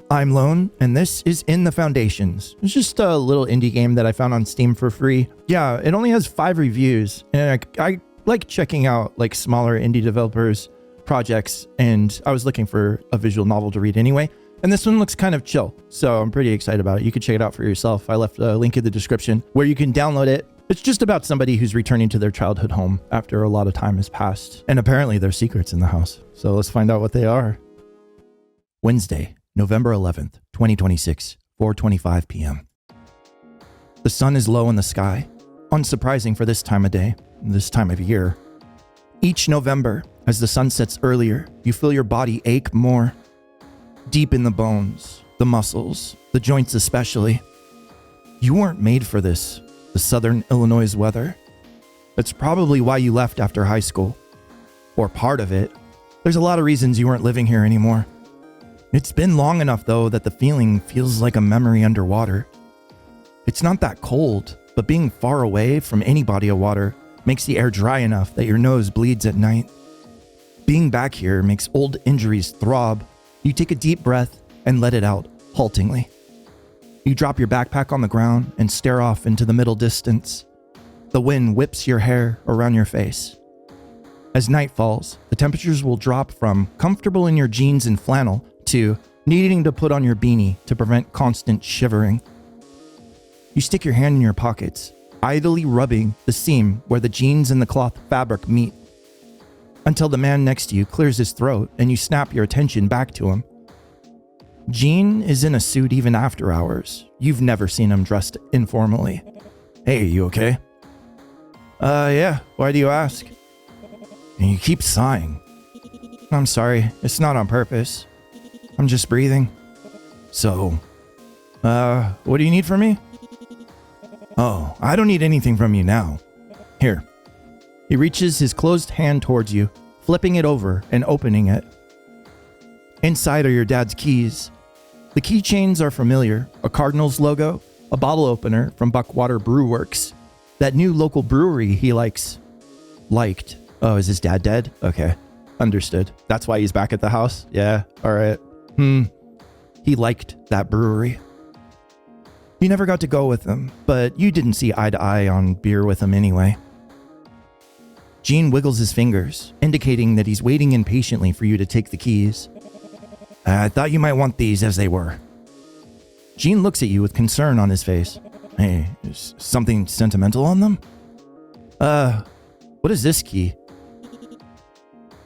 I'm Lone, and this is In the Foundations. It's just a little indie game that I found on Steam for free. Yeah, it only has 5 reviews, and I like checking out like smaller indie developers' projects, and I was looking for a visual novel to read anyway. And this one looks kind of chill, so I'm pretty excited about it. You can check it out for yourself. I left a link in the description where you can download it. It's just about somebody who's returning to their childhood home after a lot of time has passed. And apparently there's secrets in the house. So let's find out what they are. Wednesday, November 11th, 2026, 4:25 p.m. The sun is low in the sky. Unsurprising for this time of day, this time of year. Each November, as the sun sets earlier, you feel your body ache more. Deep in the bones, the muscles, the joints especially. You weren't made for this, the southern Illinois weather. That's probably why you left after high school. Or part of it. There's a lot of reasons you weren't living here anymore. It's been long enough, though, that the feeling feels like a memory underwater. It's not that cold, but being far away from any body of water makes the air dry enough that your nose bleeds at night. Being back here makes old injuries throb. You take a deep breath and let it out, haltingly. You drop your backpack on the ground and stare off into the middle distance. The wind whips your hair around your face. As night falls, the temperatures will drop from comfortable in your jeans and flannel to needing to put on your beanie to prevent constant shivering. You stick your hand in your pockets, idly rubbing the seam where the jeans and the cloth fabric meet, until the man next to you clears his throat and you snap your attention back to him. Gene is in a suit even after hours. You've never seen him dressed informally. Hey, you okay? Yeah, why do you ask? And you keep sighing. I'm sorry, it's not on purpose. I'm just breathing. So, what do you need from me? Oh, I don't need anything from you now. Here. He reaches his closed hand towards you, flipping it over and opening it. Inside are your dad's keys. The keychains are familiar, a Cardinals logo, a bottle opener from Buckwater Brew Works, that new local brewery he liked. Oh, is his dad dead? Okay, understood. That's why he's back at the house? Yeah, alright. He liked that brewery. You never got to go with him, but you didn't see eye to eye on beer with him anyway. Gene wiggles his fingers, indicating that he's waiting impatiently for you to take the keys. I thought you might want these as they were. Gene looks at you with concern on his face. Hey, is something sentimental on them? What is this key?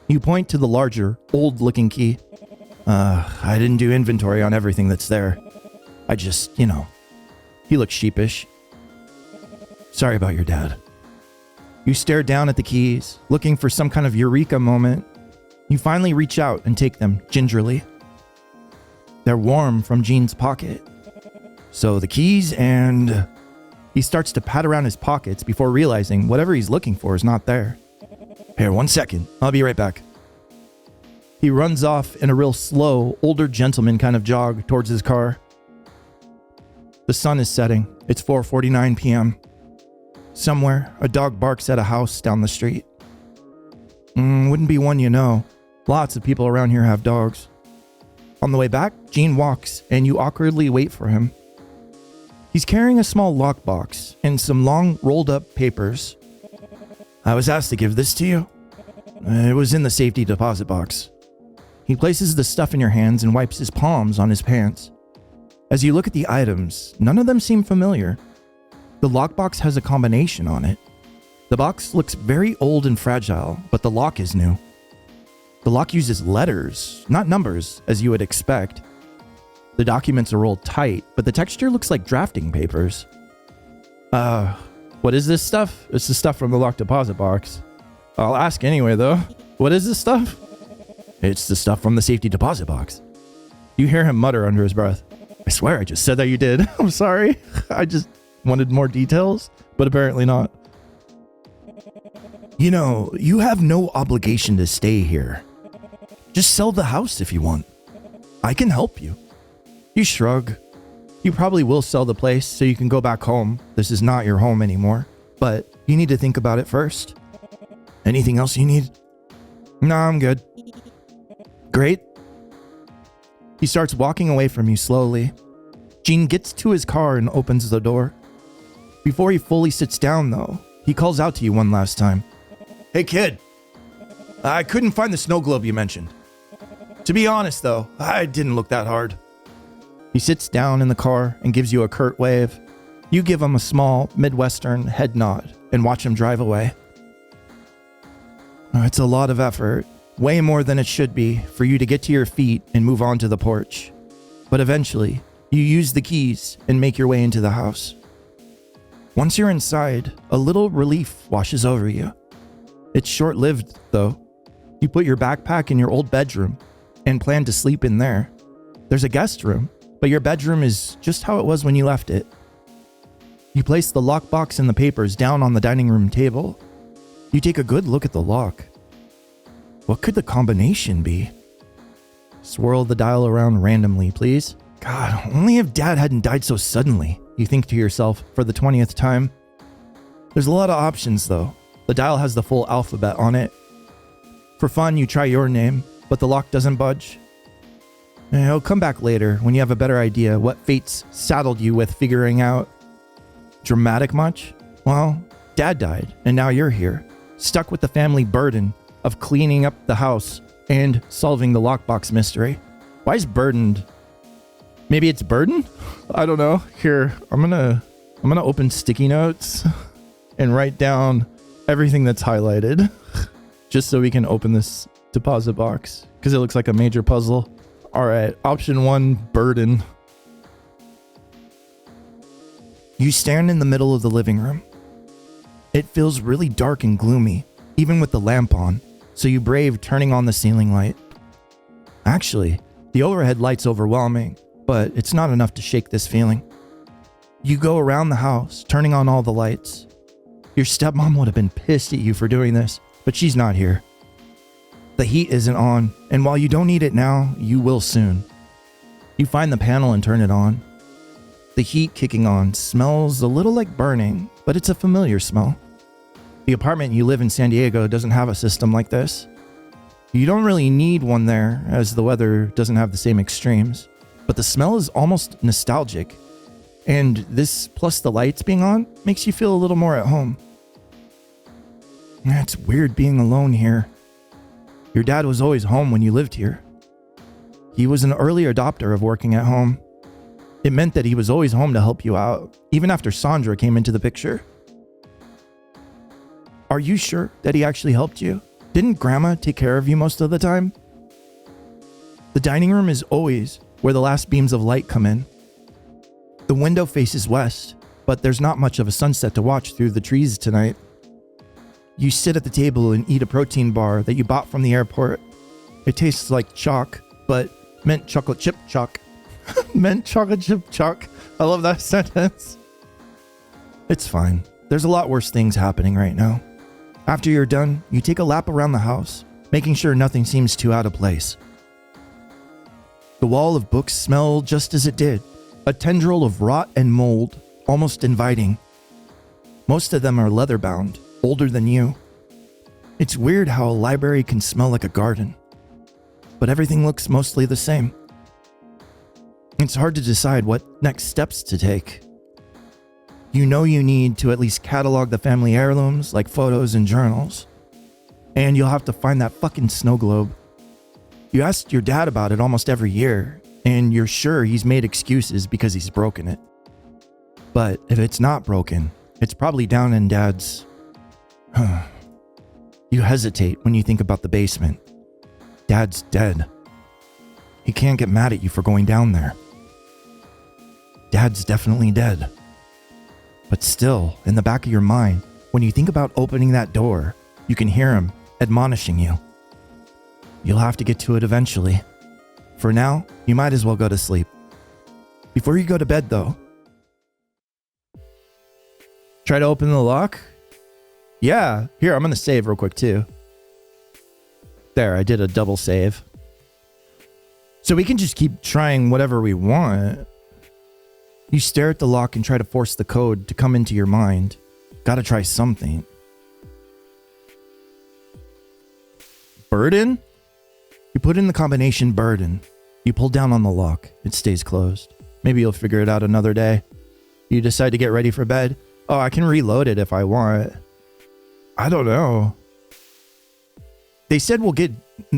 You point to the larger, old-looking key. I didn't do inventory on everything that's there. I just, He looks sheepish. Sorry about your dad. You stare down at the keys, looking for some kind of eureka moment. You finally reach out and take them gingerly. They're warm from Gene's pocket. So the keys and... He starts to pat around his pockets before realizing whatever he's looking for is not there. Here, 1 second. I'll be right back. He runs off in a real slow, older gentleman kind of jog towards his car. The sun is setting. It's 4:49 p.m. Somewhere, a dog barks at a house down the street. Wouldn't be one you know. Lots of people around here have dogs. On the way back, Gene walks, and you awkwardly wait for him. He's carrying a small lockbox and some long, rolled-up papers. I was asked to give this to you. It was in the safety deposit box. He places the stuff in your hands and wipes his palms on his pants. As you look at the items, none of them seem familiar. The lockbox has a combination on it. The box looks very old and fragile, but the lock is new. The lock uses letters, not numbers, as you would expect. The documents are rolled tight, but the texture looks like drafting papers. What is this stuff? It's the stuff from the locked deposit box. I'll ask anyway, though. What is this stuff? It's the stuff from the safety deposit box. You hear him mutter under his breath. I swear I just said that you did. I'm sorry. I just wanted more details, but apparently not. You have no obligation to stay here. Just sell the house if you want. I can help you. You shrug. You probably will sell the place so you can go back home. This is not your home anymore, but you need to think about it first. Anything else you need? No, I'm good. Great. He starts walking away from you slowly. Gene gets to his car and opens the door. Before he fully sits down, though, he calls out to you one last time. Hey, kid. I couldn't find the snow globe you mentioned. To be honest, though, I didn't look that hard. He sits down in the car and gives you a curt wave. You give him a small, Midwestern head nod and watch him drive away. It's a lot of effort, way more than it should be, for you to get to your feet and move on to the porch. But eventually, you use the keys and make your way into the house. Once you're inside, a little relief washes over you. It's short-lived, though. You put your backpack in your old bedroom and plan to sleep in there. There's a guest room, but your bedroom is just how it was when you left it. You place the lockbox and the papers down on the dining room table. You take a good look at the lock. What could the combination be? Swirl the dial around randomly, please. God, only if Dad hadn't died so suddenly, you think to yourself for the 20th time. There's a lot of options, though. The dial has the full alphabet on it. For fun, you try your name, but the lock doesn't budge. It'll come back later when you have a better idea what fates saddled you with figuring out. Dramatic much? Well, Dad died, and now you're here, stuck with the family burden of cleaning up the house and solving the lockbox mystery. Why is burdened? Maybe it's burden? I don't know. Here, I'm gonna open sticky notes and write down everything that's highlighted just so we can open this deposit box because it looks like a major puzzle. All right, option 1, burden. You stand in the middle of the living room. It feels really dark and gloomy, even with the lamp on, so you brave turning on the ceiling light. Actually, the overhead light's overwhelming, but it's not enough to shake this feeling. You go around the house, turning on all the lights. Your stepmom would have been pissed at you for doing this, but she's not here. The heat isn't on, and while you don't need it now, you will soon. You find the panel and turn it on. The heat kicking on smells a little like burning, but it's a familiar smell. The apartment you live in San Diego doesn't have a system like this. You don't really need one there, as the weather doesn't have the same extremes, but the smell is almost nostalgic, and this plus the lights being on makes you feel a little more at home. It's weird being alone here. Your dad was always home when you lived here. He was an early adopter of working at home. It meant that he was always home to help you out, even after Sandra came into the picture. Are you sure that he actually helped you? Didn't Grandma take care of you most of the time? The dining room is always where the last beams of light come in. The window faces west, but there's not much of a sunset to watch through the trees tonight. You sit at the table and eat a protein bar that you bought from the airport. It tastes like chalk, but mint chocolate chip chalk. Mint chocolate chip chalk. I love that sentence. It's fine. There's a lot worse things happening right now. After you're done, you take a lap around the house, making sure nothing seems too out of place. The wall of books smell just as it did, a tendril of rot and mold, almost inviting. Most of them are leather-bound, older than you. It's weird how a library can smell like a garden, but everything looks mostly the same. It's hard to decide what next steps to take. You know you need to at least catalog the family heirlooms like photos and journals. And you'll have to find that fucking snow globe. You asked your dad about it almost every year, and you're sure he's made excuses because he's broken it. But if it's not broken, it's probably down in Dad's... You hesitate when you think about the basement. Dad's dead. He can't get mad at you for going down there. Dad's definitely dead. But still, in the back of your mind, when you think about opening that door, you can hear him admonishing you. You'll have to get to it eventually. For now, you might as well go to sleep. Before you go to bed, though, try to open the lock? Yeah, here, I'm gonna save real quick too. There, I did a double save. So we can just keep trying whatever we want. You stare at the lock and try to force the code to come into your mind. Gotta try something. Burden? You put in the combination burden. You pull down on the lock. It stays closed. Maybe you'll figure it out another day. You decide to get ready for bed. Oh, I can reload it if I want. I don't know. They said we'll get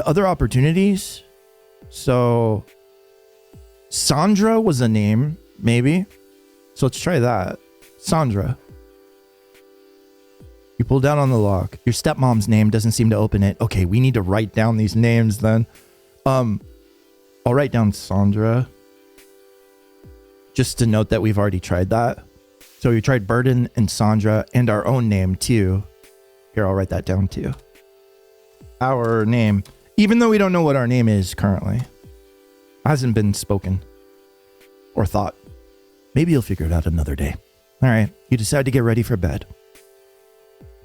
other opportunities. So Sandra was a name, maybe. So let's try that. Sandra. You pull down on the lock. Your stepmom's name doesn't seem to open it. Okay, we need to write down these names then. I'll write down Sandra. Just to note that we've already tried that. So we tried Burden and Sandra and our own name too. Here, I'll write that down too. Our name. Even though we don't know what our name is currently. Hasn't been spoken. Or thought. Maybe you'll figure it out another day. Alright, you decide to get ready for bed.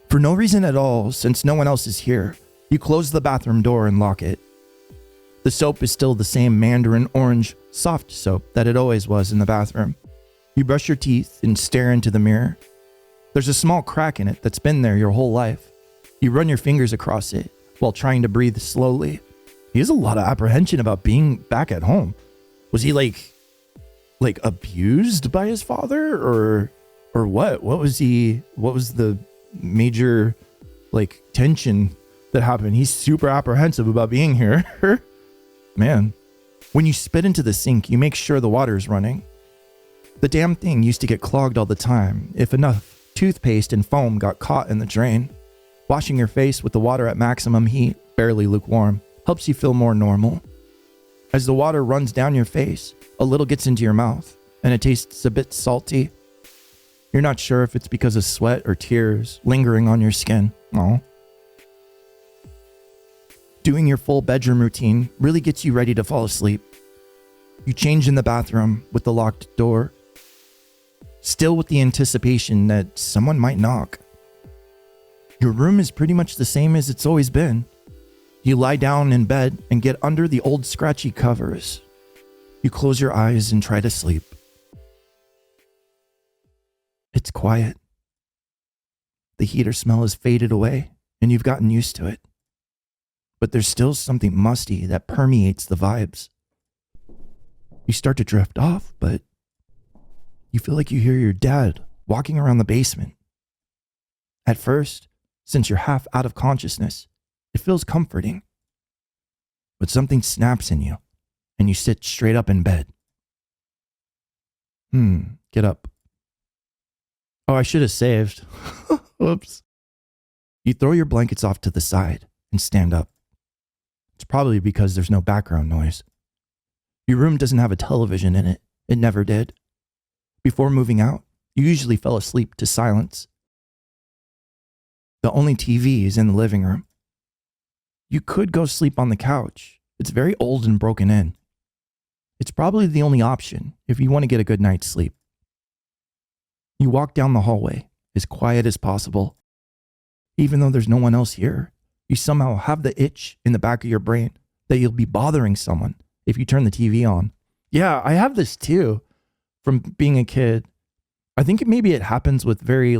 For no reason at all, since no one else is here, you close the bathroom door and lock it. The soap is still the same mandarin orange soft soap that it always was in the bathroom. You brush your teeth and stare into the mirror. There's a small crack in it that's been there your whole life. You run your fingers across it while trying to breathe slowly. He has a lot of apprehension about being back at home. Was he like abused by his father or what? What was the major tension that happened? He's super apprehensive about being here. Man, when you spit into the sink, you make sure the water is running. The damn thing used to get clogged all the time if enough toothpaste and foam got caught in the drain. Washing your face with the water at maximum heat, barely lukewarm, helps you feel more normal. As the water runs down your face, a little gets into your mouth, and it tastes a bit salty. You're not sure if it's because of sweat or tears lingering on your skin. Aw. Doing your full bedroom routine really gets you ready to fall asleep. You change in the bathroom with the locked door, still with the anticipation that someone might knock. Your room is pretty much the same as it's always been. You lie down in bed and get under the old scratchy covers. You close your eyes and try to sleep. It's quiet. The heater smell has faded away, and you've gotten used to it. But there's still something musty that permeates the vibes. You start to drift off, but you feel like you hear your dad walking around the basement. At first, since you're half out of consciousness, it feels comforting. But something snaps in you, and you sit straight up in bed. Get up. Oh, I should have saved. Whoops. You throw your blankets off to the side and stand up. It's probably because there's no background noise. Your room doesn't have a television in it. It never did. Before moving out, you usually fell asleep to silence. The only TV is in the living room. You could go sleep on the couch. It's very old and broken in. It's probably the only option if you want to get a good night's sleep. You walk down the hallway, as quiet as possible. Even though there's no one else here, you somehow have the itch in the back of your brain that you'll be bothering someone if you turn the TV on. Yeah, I have this too from being a kid. I think maybe it happens with very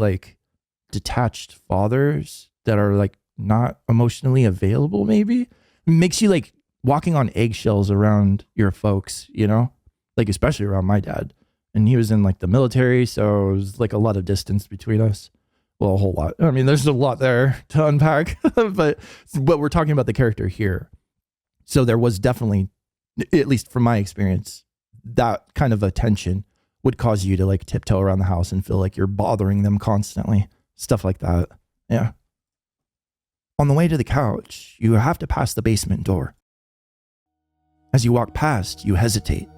detached fathers that are not emotionally available, maybe. It makes you walking on eggshells around your folks, especially around my dad. And he was in the military, so it was a lot of distance between us. Well, a whole lot. I mean, there's a lot there to unpack, but we're talking about the character here. So there was definitely, at least from my experience, that kind of attention would cause you to tiptoe around the house and feel like you're bothering them constantly. Stuff like that. Yeah. On the way to the couch, you have to pass the basement door. As you walk past, you hesitate.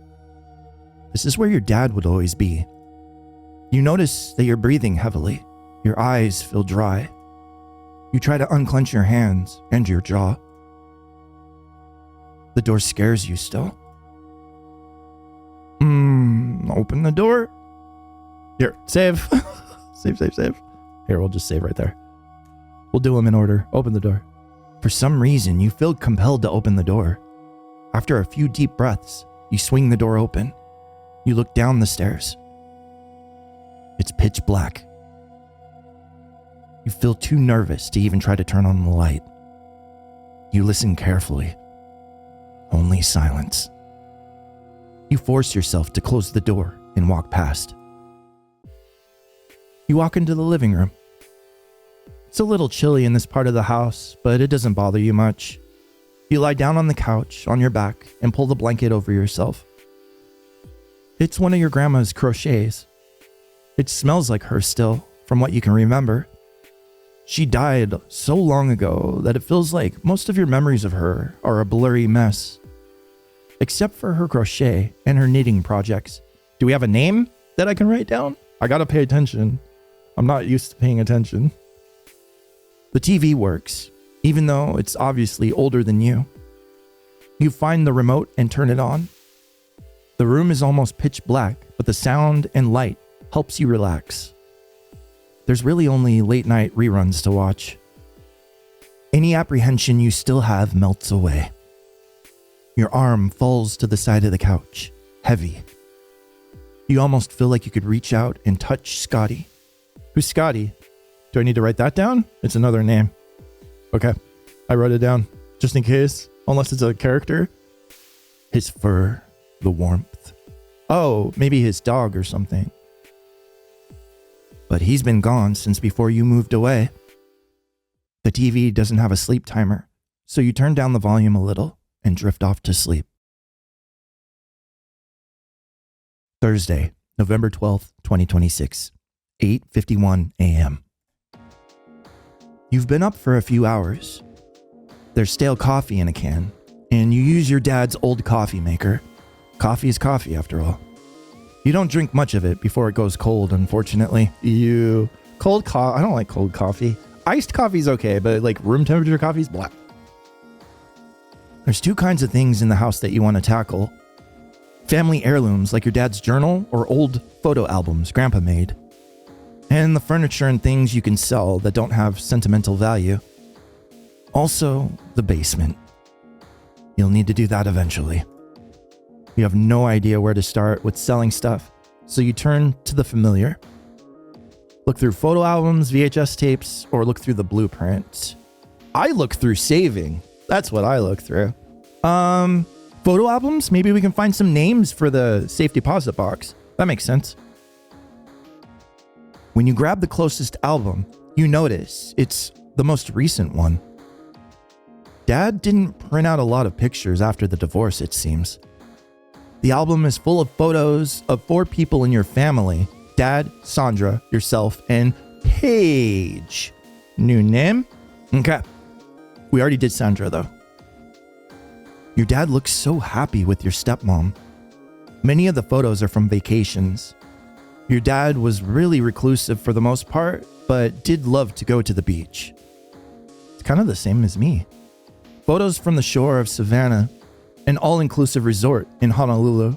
This is where your dad would always be. You notice that you're breathing heavily. Your eyes feel dry. You try to unclench your hands and your jaw. The door scares you still. Open the door. Here, save. Save. Here, we'll just save right there. We'll do them in order. Open the door. For some reason, you feel compelled to open the door. After a few deep breaths, you swing the door open. You look down the stairs. It's pitch black. You feel too nervous to even try to turn on the light. You listen carefully. Only silence. You force yourself to close the door and walk past. You walk into the living room. It's a little chilly in this part of the house, but it doesn't bother you much. You lie down on the couch on your back and pull the blanket over yourself. It's one of your grandma's crochets. It smells like her still, from what you can remember. She died so long ago that it feels like most of your memories of her are a blurry mess. Except for her crochet and her knitting projects. Do we have a name that I can write down? I gotta pay attention. I'm not used to paying attention. The TV works, even though it's obviously older than you. You find the remote and turn it on. The room is almost pitch black, but the sound and light helps you relax. There's really only late night reruns to watch. Any apprehension you still have melts away. Your arm falls to the side of the couch, heavy. You almost feel like you could reach out and touch Scotty. Who's Scotty? Do I need to write that down? It's another name. Okay, I wrote it down, just in case, unless it's a character. His fur, the warmth. Oh, maybe his dog or something. But he's been gone since before you moved away. The TV doesn't have a sleep timer, so you turn down the volume a little and drift off to sleep. Thursday, November 12th, 2026, 8:51 a.m. You've been up for a few hours. There's stale coffee in a can, and you use your dad's old coffee maker. Coffee is coffee, after all. You don't drink much of it before it goes cold, unfortunately. I don't like cold coffee. Iced coffee's okay, but like room temperature coffee's black. There's two kinds of things in the house that you want to tackle. Family heirlooms like your dad's journal or old photo albums Grandpa made. And the furniture and things you can sell that don't have sentimental value. Also, the basement. You'll need to do that eventually. You have no idea where to start with selling stuff, so you turn to the familiar. Look through photo albums, VHS tapes, or look through the blueprint. I look through saving. That's what I look through. Photo albums? Maybe we can find some names for the safe deposit box. That makes sense. When you grab the closest album, you notice it's the most recent one. Dad didn't print out a lot of pictures after the divorce, it seems. The album is full of photos of 4 people in your family: Dad, Sandra, yourself, and Paige. New name? Okay. We already did Sandra, though. Your dad looks so happy with your stepmom. Many of the photos are from vacations. Your dad was really reclusive for the most part, but did love to go to the beach. It's kind of the same as me. Photos from the shore of Savannah, an all-inclusive resort in Honolulu.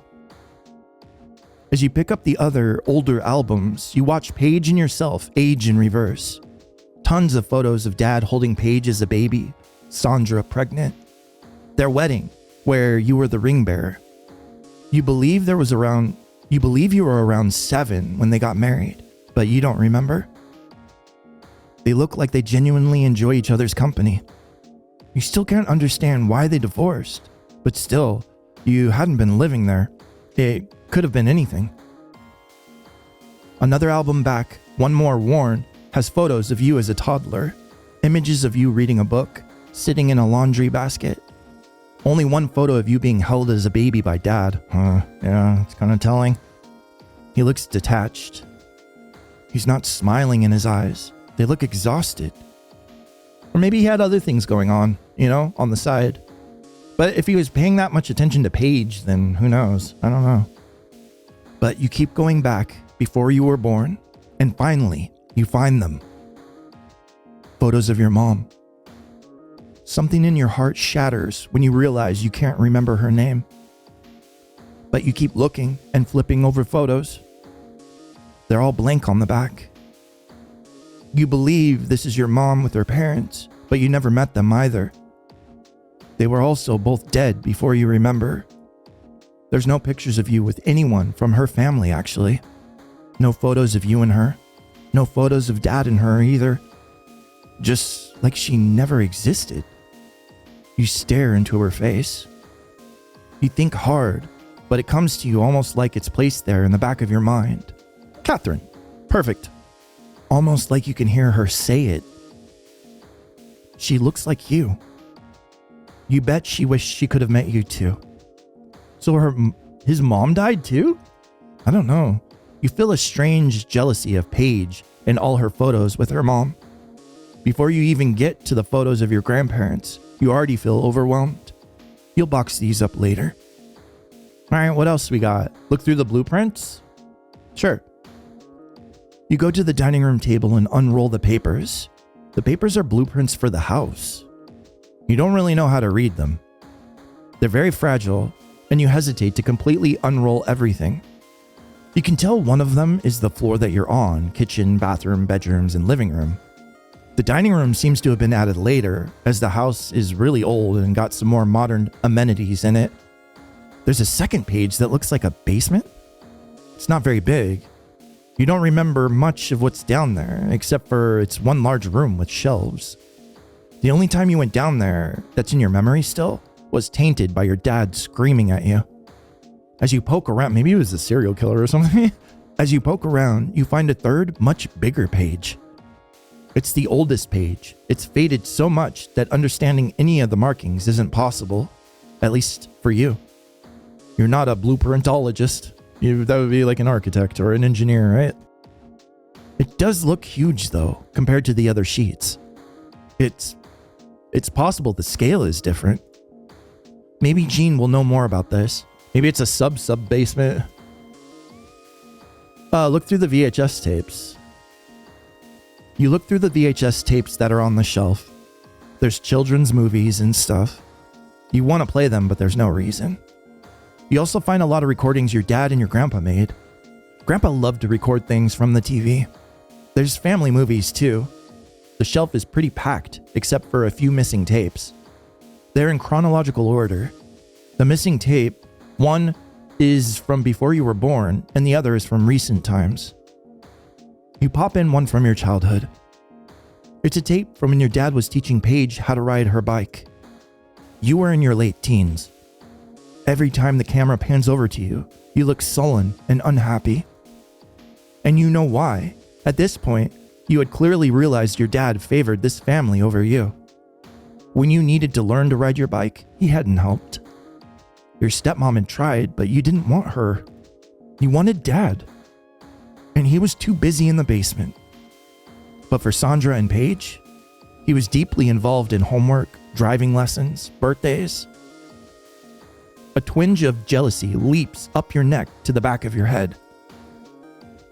As you pick up the other, older albums, you watch Paige and yourself age in reverse. Tons of photos of Dad holding Paige as a baby, Sandra pregnant. Their wedding, where you were the ring bearer. You believe you were around 7 when they got married, but you don't remember? They look like they genuinely enjoy each other's company. You still can't understand why they divorced, but still, you hadn't been living there. It could have been anything. Another album back, one more worn, has photos of you as a toddler, images of you reading a book, sitting in a laundry basket. Only one photo of you being held as a baby by Dad. Yeah, it's kind of telling. He looks detached. He's not smiling in his eyes. They look exhausted. Or maybe he had other things going on, on the side. But if he was paying that much attention to Paige, then who knows? I don't know. But you keep going back before you were born, and finally, you find them. Photos of your mom. Something in your heart shatters when you realize you can't remember her name. But you keep looking and flipping over photos. They're all blank on the back. You believe this is your mom with her parents, but you never met them either. They were also both dead before you remember. There's no pictures of you with anyone from her family, actually. No photos of you and her. No photos of Dad and her either. Just like she never existed. You stare into her face. You think hard, but it comes to you almost like it's placed there in the back of your mind. Catherine. Perfect. Almost like you can hear her say it. She looks like you. You bet she wished she could have met you too. So his mom died too? I don't know. You feel a strange jealousy of Paige and all her photos with her mom. Before you even get to the photos of your grandparents, you already feel overwhelmed. You'll box these up later. Alright, what else we got? Look through the blueprints? Sure. You go to the dining room table and unroll the papers. The papers are blueprints for the house. You don't really know how to read them. They're very fragile, and you hesitate to completely unroll everything. You can tell one of them is the floor that you're on: kitchen, bathroom, bedrooms, and living room. The dining room seems to have been added later, as the house is really old and got some more modern amenities in it. There's a second page that looks like a basement. It's not very big. You don't remember much of what's down there, except for it's one large room with shelves. The only time you went down there that's in your memory still was tainted by your dad screaming at you. As you poke around, maybe he was a serial killer or something. As you poke around, you find a third, much bigger page. It's the oldest page. It's faded so much that understanding any of the markings isn't possible, at least for you. You're not a blueprintologist. That would be like an architect or an engineer, right? It does look huge though, compared to the other sheets. It's possible the scale is different. Maybe Jean will know more about this. Maybe it's a sub basement. Look through the VHS tapes. You look through the VHS tapes that are on the shelf. There's children's movies and stuff. You want to play them, but there's no reason. You also find a lot of recordings your dad and your grandpa made. Grandpa loved to record things from the TV. There's family movies too. The shelf is pretty packed, except for a few missing tapes. They're in chronological order. The missing tape, one is from before you were born, and the other is from recent times. You pop in one from your childhood. It's a tape from when your dad was teaching Paige how to ride her bike. You were in your late teens. Every time the camera pans over to you, you look sullen and unhappy. And you know why. At this point, you had clearly realized your dad favored this family over you. When you needed to learn to ride your bike, he hadn't helped. Your stepmom had tried, but you didn't want her. You wanted dad. And he was too busy in the basement. But for Sandra and Paige, he was deeply involved in homework, driving lessons, birthdays. A twinge of jealousy leaps up your neck to the back of your head.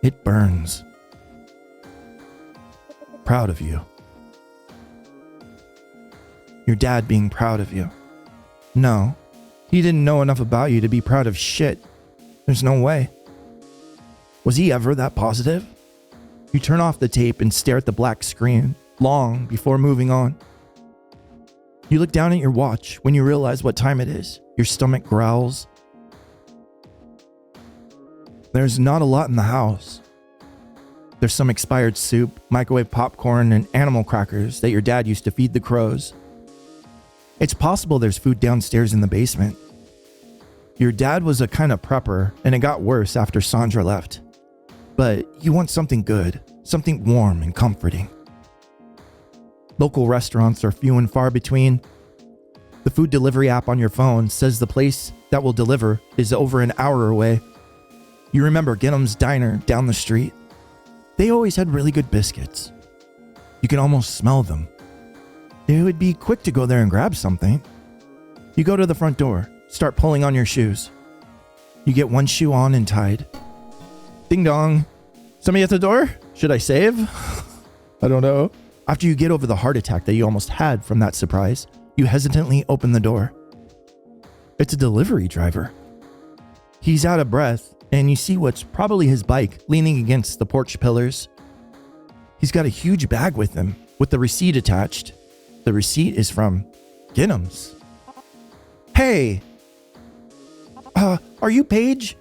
It burns. Proud of you. Your dad being proud of you. No, he didn't know enough about you to be proud of shit. There's no way. Was he ever that positive? You turn off the tape and stare at the black screen, long before moving on. You look down at your watch when you realize what time it is. Your stomach growls. There's not a lot in the house. There's some expired soup, microwave popcorn, and animal crackers that your dad used to feed the crows. It's possible there's food downstairs in the basement. Your dad was a kind of prepper, and it got worse after Sandra left. But you want something good, something warm and comforting. Local restaurants are few and far between. The food delivery app on your phone says the place that will deliver is over an hour away. You remember Ginnam's Diner down the street. They always had really good biscuits. You can almost smell them. It would be quick to go there and grab something. You go to the front door, start pulling on your shoes. You get one shoe on and tied. Ding dong. Somebody at the door? Should I save? I don't know. After you get over the heart attack that you almost had from that surprise, you hesitantly open the door. It's a delivery driver. He's out of breath, and you see what's probably his bike leaning against the porch pillars. He's got a huge bag with him, with the receipt attached. The receipt is from Ginnam's. Hey! Are you Paige?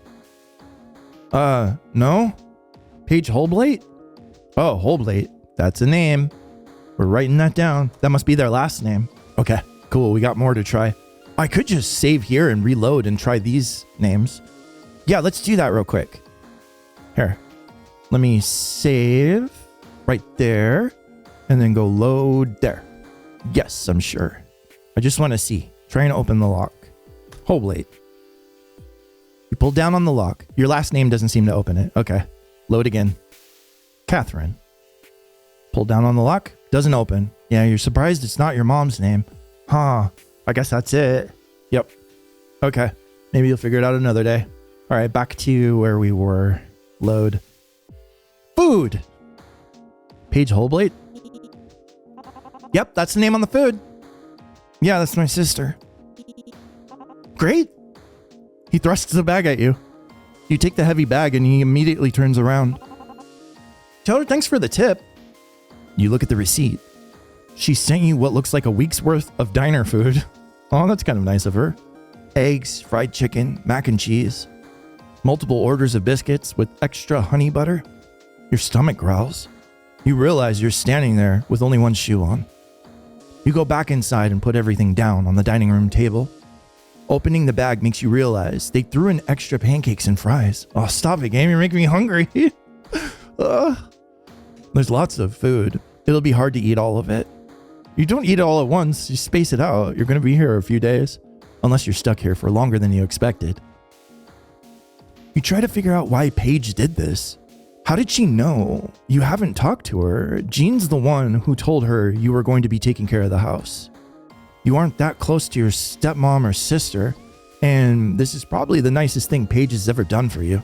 No? Paige Holblate? Oh, Holblate. That's a name. We're writing that down. That must be their last name. Okay, cool. We got more to try. I could just save here and reload and try these names. Yeah, let's do that real quick. Here. Let me save right there and then go load there. Yes, I'm sure. I just want to see. Try and open the lock. Hold wait. You pull down on the lock. Your last name doesn't seem to open it. Okay. Load again. Catherine. Pull down on the lock. Doesn't open. Yeah, you're surprised it's not your mom's name. Huh. I guess that's it. Yep. Okay. Maybe you'll figure it out another day. All right, back to where we were. Load. Food. Paige Holblade? Yep, that's the name on the food. Yeah, that's my sister. Great. He thrusts the bag at you. You take the heavy bag and he immediately turns around. Tell her thanks for the tip. You look at the receipt. She sent you what looks like a week's worth of diner food. Oh, that's kind of nice of her. Eggs, fried chicken, mac and cheese. Multiple orders of biscuits with extra honey butter. Your stomach growls. You realize you're standing there with only one shoe on. You go back inside and put everything down on the dining room table. Opening the bag makes you realize they threw in extra pancakes and fries. Oh, stop it, game. You're making me hungry. There's lots of food. It'll be hard to eat all of it. You don't eat it all at once. You space it out. You're going to be here a few days. Unless you're stuck here for longer than you expected. You try to figure out why Paige did this. How did she know? You haven't talked to her. Jean's the one who told her you were going to be taking care of the house. You aren't that close to your stepmom or sister, and this is probably the nicest thing Paige has ever done for you.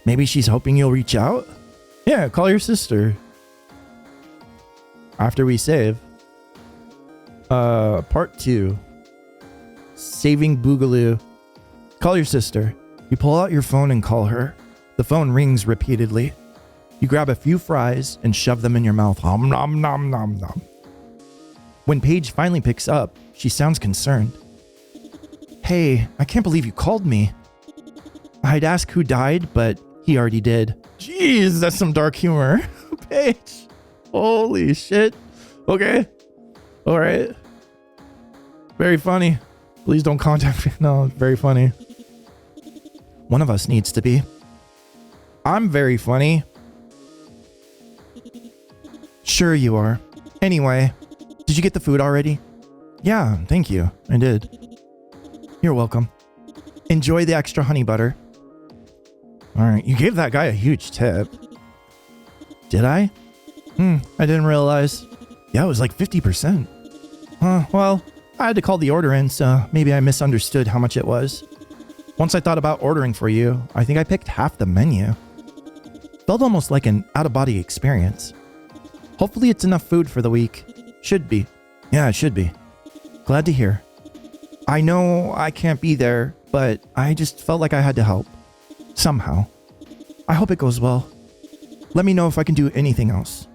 Maybe she's hoping you'll reach out? Yeah, call your sister. After we save. Part 2. Saving Boogaloo. Call your sister. You pull out your phone and call her. The phone rings repeatedly. You grab a few fries and shove them in your mouth. Nom nom nom nom nom. When Paige finally picks up, she sounds concerned. Hey, I can't believe you called me. I'd ask who died, but he already did. Jeez, that's some dark humor. Paige. Holy shit. Okay. All right. Very funny. Please don't contact me. No, it's very funny. One of us needs to be. I'm very funny. Sure you are. Anyway, did you get the food already? Yeah, thank you. I did. You're welcome. Enjoy the extra honey butter. All right, you gave that guy a huge tip. Did I? I didn't realize. Yeah, it was like 50%. Well, I had to call the order in, so maybe I misunderstood how much it was. Once I thought about ordering for you, I think I picked half the menu. Felt almost like an out-of-body experience. Hopefully it's enough food for the week. Should be. Yeah, it should be. Glad to hear. I know I can't be there, but I just felt like I had to help. Somehow. I hope it goes well. Let me know if I can do anything else.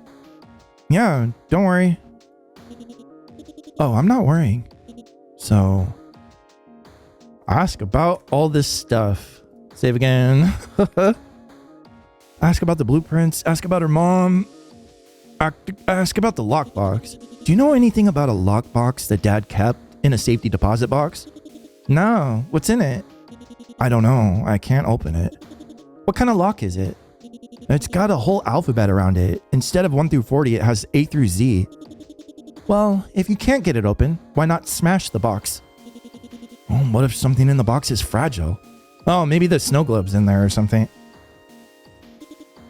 Yeah, don't worry. Oh, I'm not worrying. So, ask about all this stuff. Save again. Ask about the blueprints. Ask about her mom. Ask about the lockbox. Do you know anything about a lockbox that Dad kept in a safety deposit box? No. What's in it? I don't know. I can't open it. What kind of lock is it? It's got a whole alphabet around it. Instead of 1 through 40, it has A through Z. Well, if you can't get it open, why not smash the box? Oh, what if something in the box is fragile? Oh, maybe the snow globe's in there or something.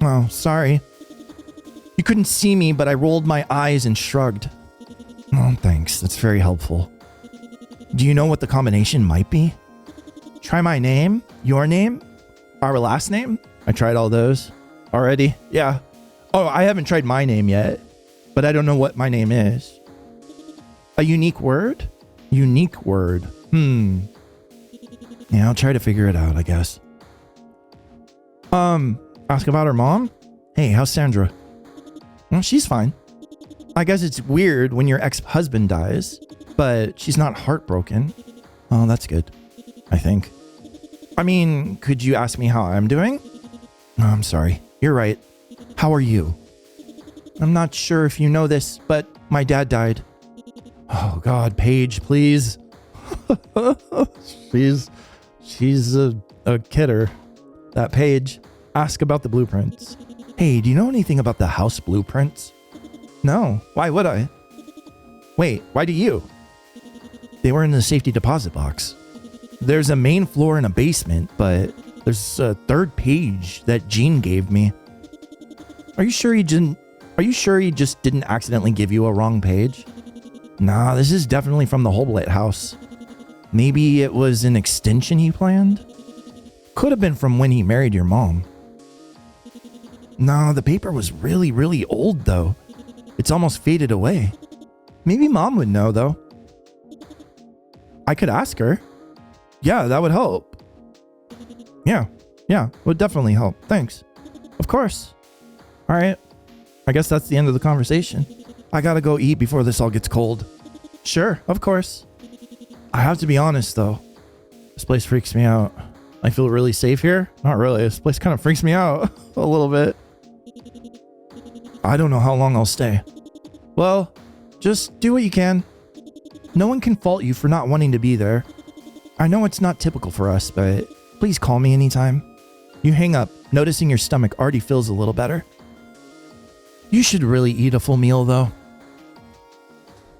Oh, sorry. You couldn't see me, but I rolled my eyes and shrugged. Oh, thanks. That's very helpful. Do you know what the combination might be? Try my name, your name, our last name. I tried all those already. Yeah. Oh, I haven't tried my name yet, but I don't know what my name is. A unique word? Unique word. Yeah, I'll try to figure it out, I guess. Ask about her mom? Hey, how's Sandra? Well, she's fine. I guess it's weird when your ex-husband dies, but she's not heartbroken. Oh, that's good. I think. I mean, could you ask me how I'm doing? No, I'm sorry. You're right. How are you? I'm not sure if you know this, but my dad died. Oh God, Paige, please. she's a kidder. That page. Ask about the blueprints. Hey, do you know anything about the house blueprints? No. Why would I? Wait, why do you? They were in the safety deposit box. There's a main floor and a basement, but there's a third page that Gene gave me. Are you sure he just didn't accidentally give you a wrong page? Nah, this is definitely from the Hoblet house. Maybe it was an extension he planned? Could have been from when he married your mom. No, the paper was really, really old though. It's almost faded away. Maybe mom would know though. I could ask her. Yeah, that would help. Yeah, would definitely help. Thanks. Of course. All right. I guess that's the end of the conversation. I gotta go eat before this all gets cold. Sure, of course. I have to be honest though. This place freaks me out. I feel really safe here. Not really. This place kind of freaks me out a little bit. I don't know how long I'll stay. Well, just do what you can. No one can fault you for not wanting to be there. I know it's not typical for us, but please call me anytime. You hang up, noticing your stomach already feels a little better. You should really eat a full meal though.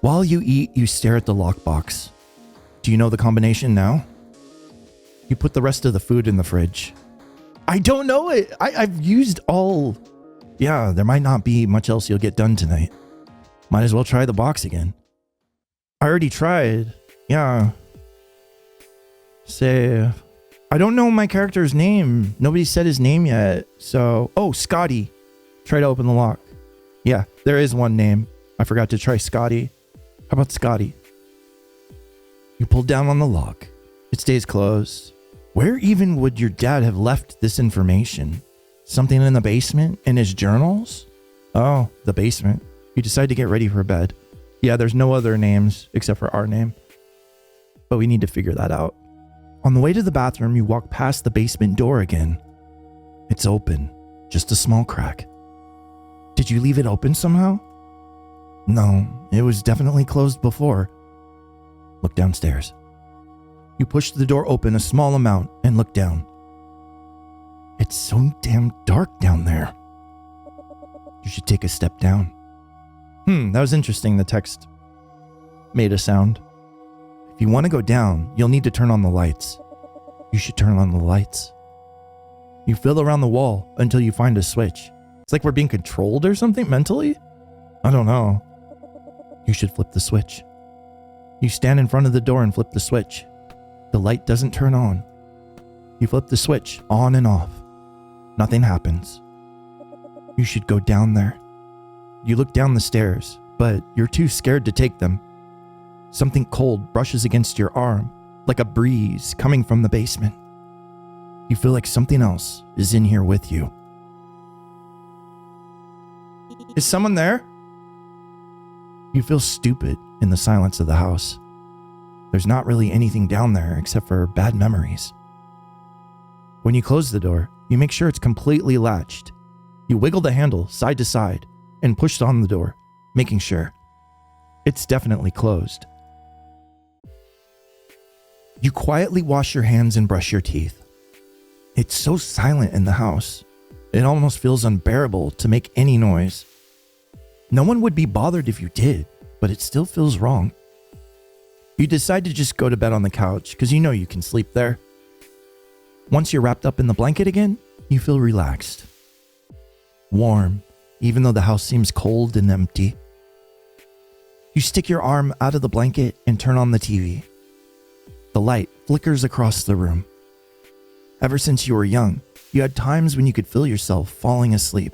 While you eat, you stare at the lockbox. Do you know the combination now? You put the rest of the food in the fridge. I don't know it. I've used all. Yeah, there might not be much else you'll get done tonight. Might as well try the box again. I already tried. Yeah. Say, I don't know my character's name. Nobody said his name yet. So, Scotty. Try to open the lock. Yeah, there is one name. I forgot to try Scotty. How about Scotty? You pull down on the lock. It stays closed. Where even would your dad have left this information? Something in the basement? In his journals? Oh, the basement. You decide to get ready for bed. Yeah, there's no other names except for our name. But we need to figure that out. On the way to the bathroom, you walk past the basement door again. It's open. Just a small crack. Did you leave it open somehow? No, it was definitely closed before. Look downstairs. You push the door open a small amount and look down. It's so damn dark down there. You should take a step down. That was interesting. The text made a sound. If you want to go down, you'll need to turn on the lights. You should turn on the lights. You feel around the wall until you find a switch. It's like we're being controlled or something mentally? I don't know. You should flip the switch. You stand in front of the door and flip the switch. The light doesn't turn on. You flip the switch on and off. Nothing happens. You should go down there. You look down the stairs, but you're too scared to take them. Something cold brushes against your arm, like a breeze coming from the basement. You feel like something else is in here with you. Is someone there? You feel stupid in the silence of the house. There's not really anything down there except for bad memories. When you close the door, you make sure it's completely latched. You wiggle the handle side to side and push on the door, making sure. It's definitely closed. You quietly wash your hands and brush your teeth. It's so silent in the house. It almost feels unbearable to make any noise. No one would be bothered if you did, but it still feels wrong. You decide to just go to bed on the couch because you know you can sleep there. Once you're wrapped up in the blanket again, you feel relaxed. Warm, even though the house seems cold and empty. You stick your arm out of the blanket and turn on the TV. The light flickers across the room. Ever since you were young, you had times when you could feel yourself falling asleep.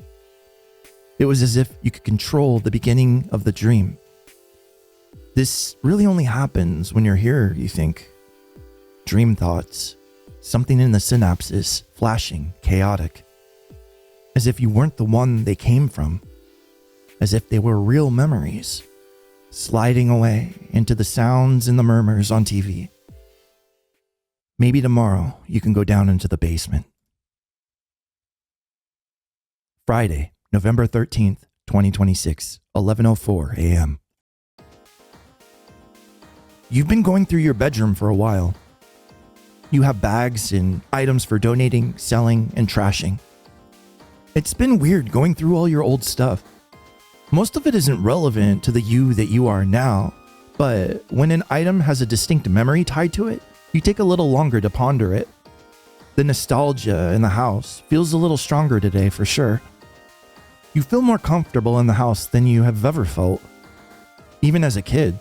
It was as if you could control the beginning of the dream. This really only happens when you're here, you think. Dream thoughts, something in the synapses, flashing, chaotic. As if you weren't the one they came from. As if they were real memories, sliding away into the sounds and the murmurs on TV. Maybe tomorrow you can go down into the basement. Friday, November 13th, 2026, 11:04 a.m. You've been going through your bedroom for a while. You have bags and items for donating, selling, and trashing. It's been weird going through all your old stuff. Most of it isn't relevant to the you that you are now, but when an item has a distinct memory tied to it, you take a little longer to ponder it. The nostalgia in the house feels a little stronger today for sure. You feel more comfortable in the house than you have ever felt, even as a kid.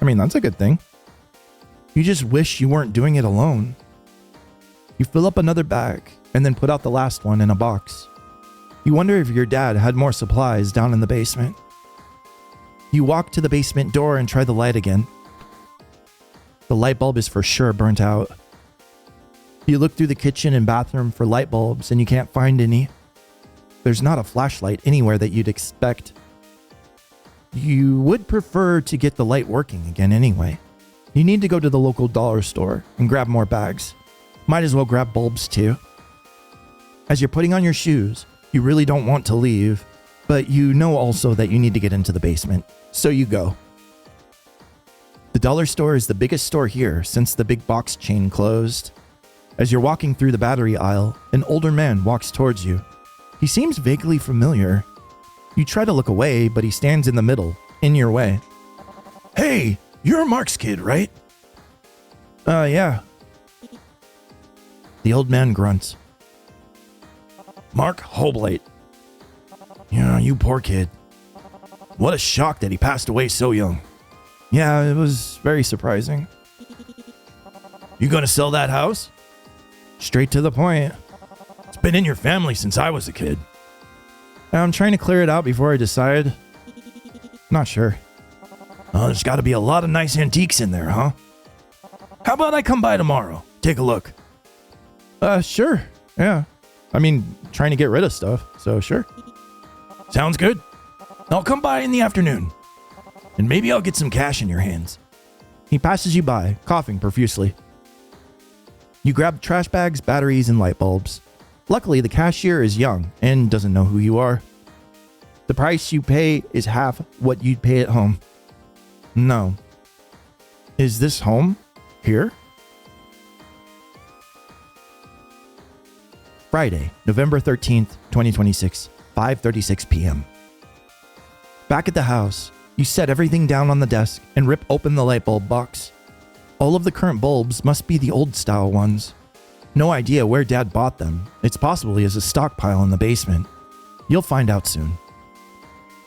I mean, that's a good thing. You just wish you weren't doing it alone. You fill up another bag and then put out the last one in a box. You wonder if your dad had more supplies down in the basement. You walk to the basement door and try the light again. The light bulb is for sure burnt out. You look through the kitchen and bathroom for light bulbs and you can't find any. There's not a flashlight anywhere that you'd expect. You would prefer to get the light working again anyway. You need to go to the local dollar store and grab more bags. Might as well grab bulbs too. As you're putting on your shoes, you really don't want to leave, but you know also that you need to get into the basement, so you go. The dollar store is the biggest store here since the big box chain closed. As you're walking through the battery aisle, an older man walks towards you. He seems vaguely familiar. You try to look away, but he stands in the middle, in your way. Hey, you're Mark's kid, right? Yeah. The old man grunts. Mark Hoblate. Yeah, you poor kid. What a shock that he passed away so young. Yeah, it was very surprising. You gonna sell that house? Straight to the point. It's been in your family since I was a kid. I'm trying to clear it out before I decide. Not sure. There's got to be a lot of nice antiques in there, huh? How about I come by tomorrow? Take a look. Sure. Yeah. I mean, trying to get rid of stuff, so sure. Sounds good. I'll come by in the afternoon. And maybe I'll get some cash in your hands. He passes you by, coughing profusely. You grab trash bags, batteries, and light bulbs. Luckily, the cashier is young and doesn't know who you are. The price you pay is half what you'd pay at home. No. Is this home? Here? Friday, November 13th, 2026, 5:36 p.m. Back at the house, you set everything down on the desk and rip open the light bulb box. All of the current bulbs must be the old style ones. No idea where Dad bought them. It's possibly as a stockpile in the basement. You'll find out soon.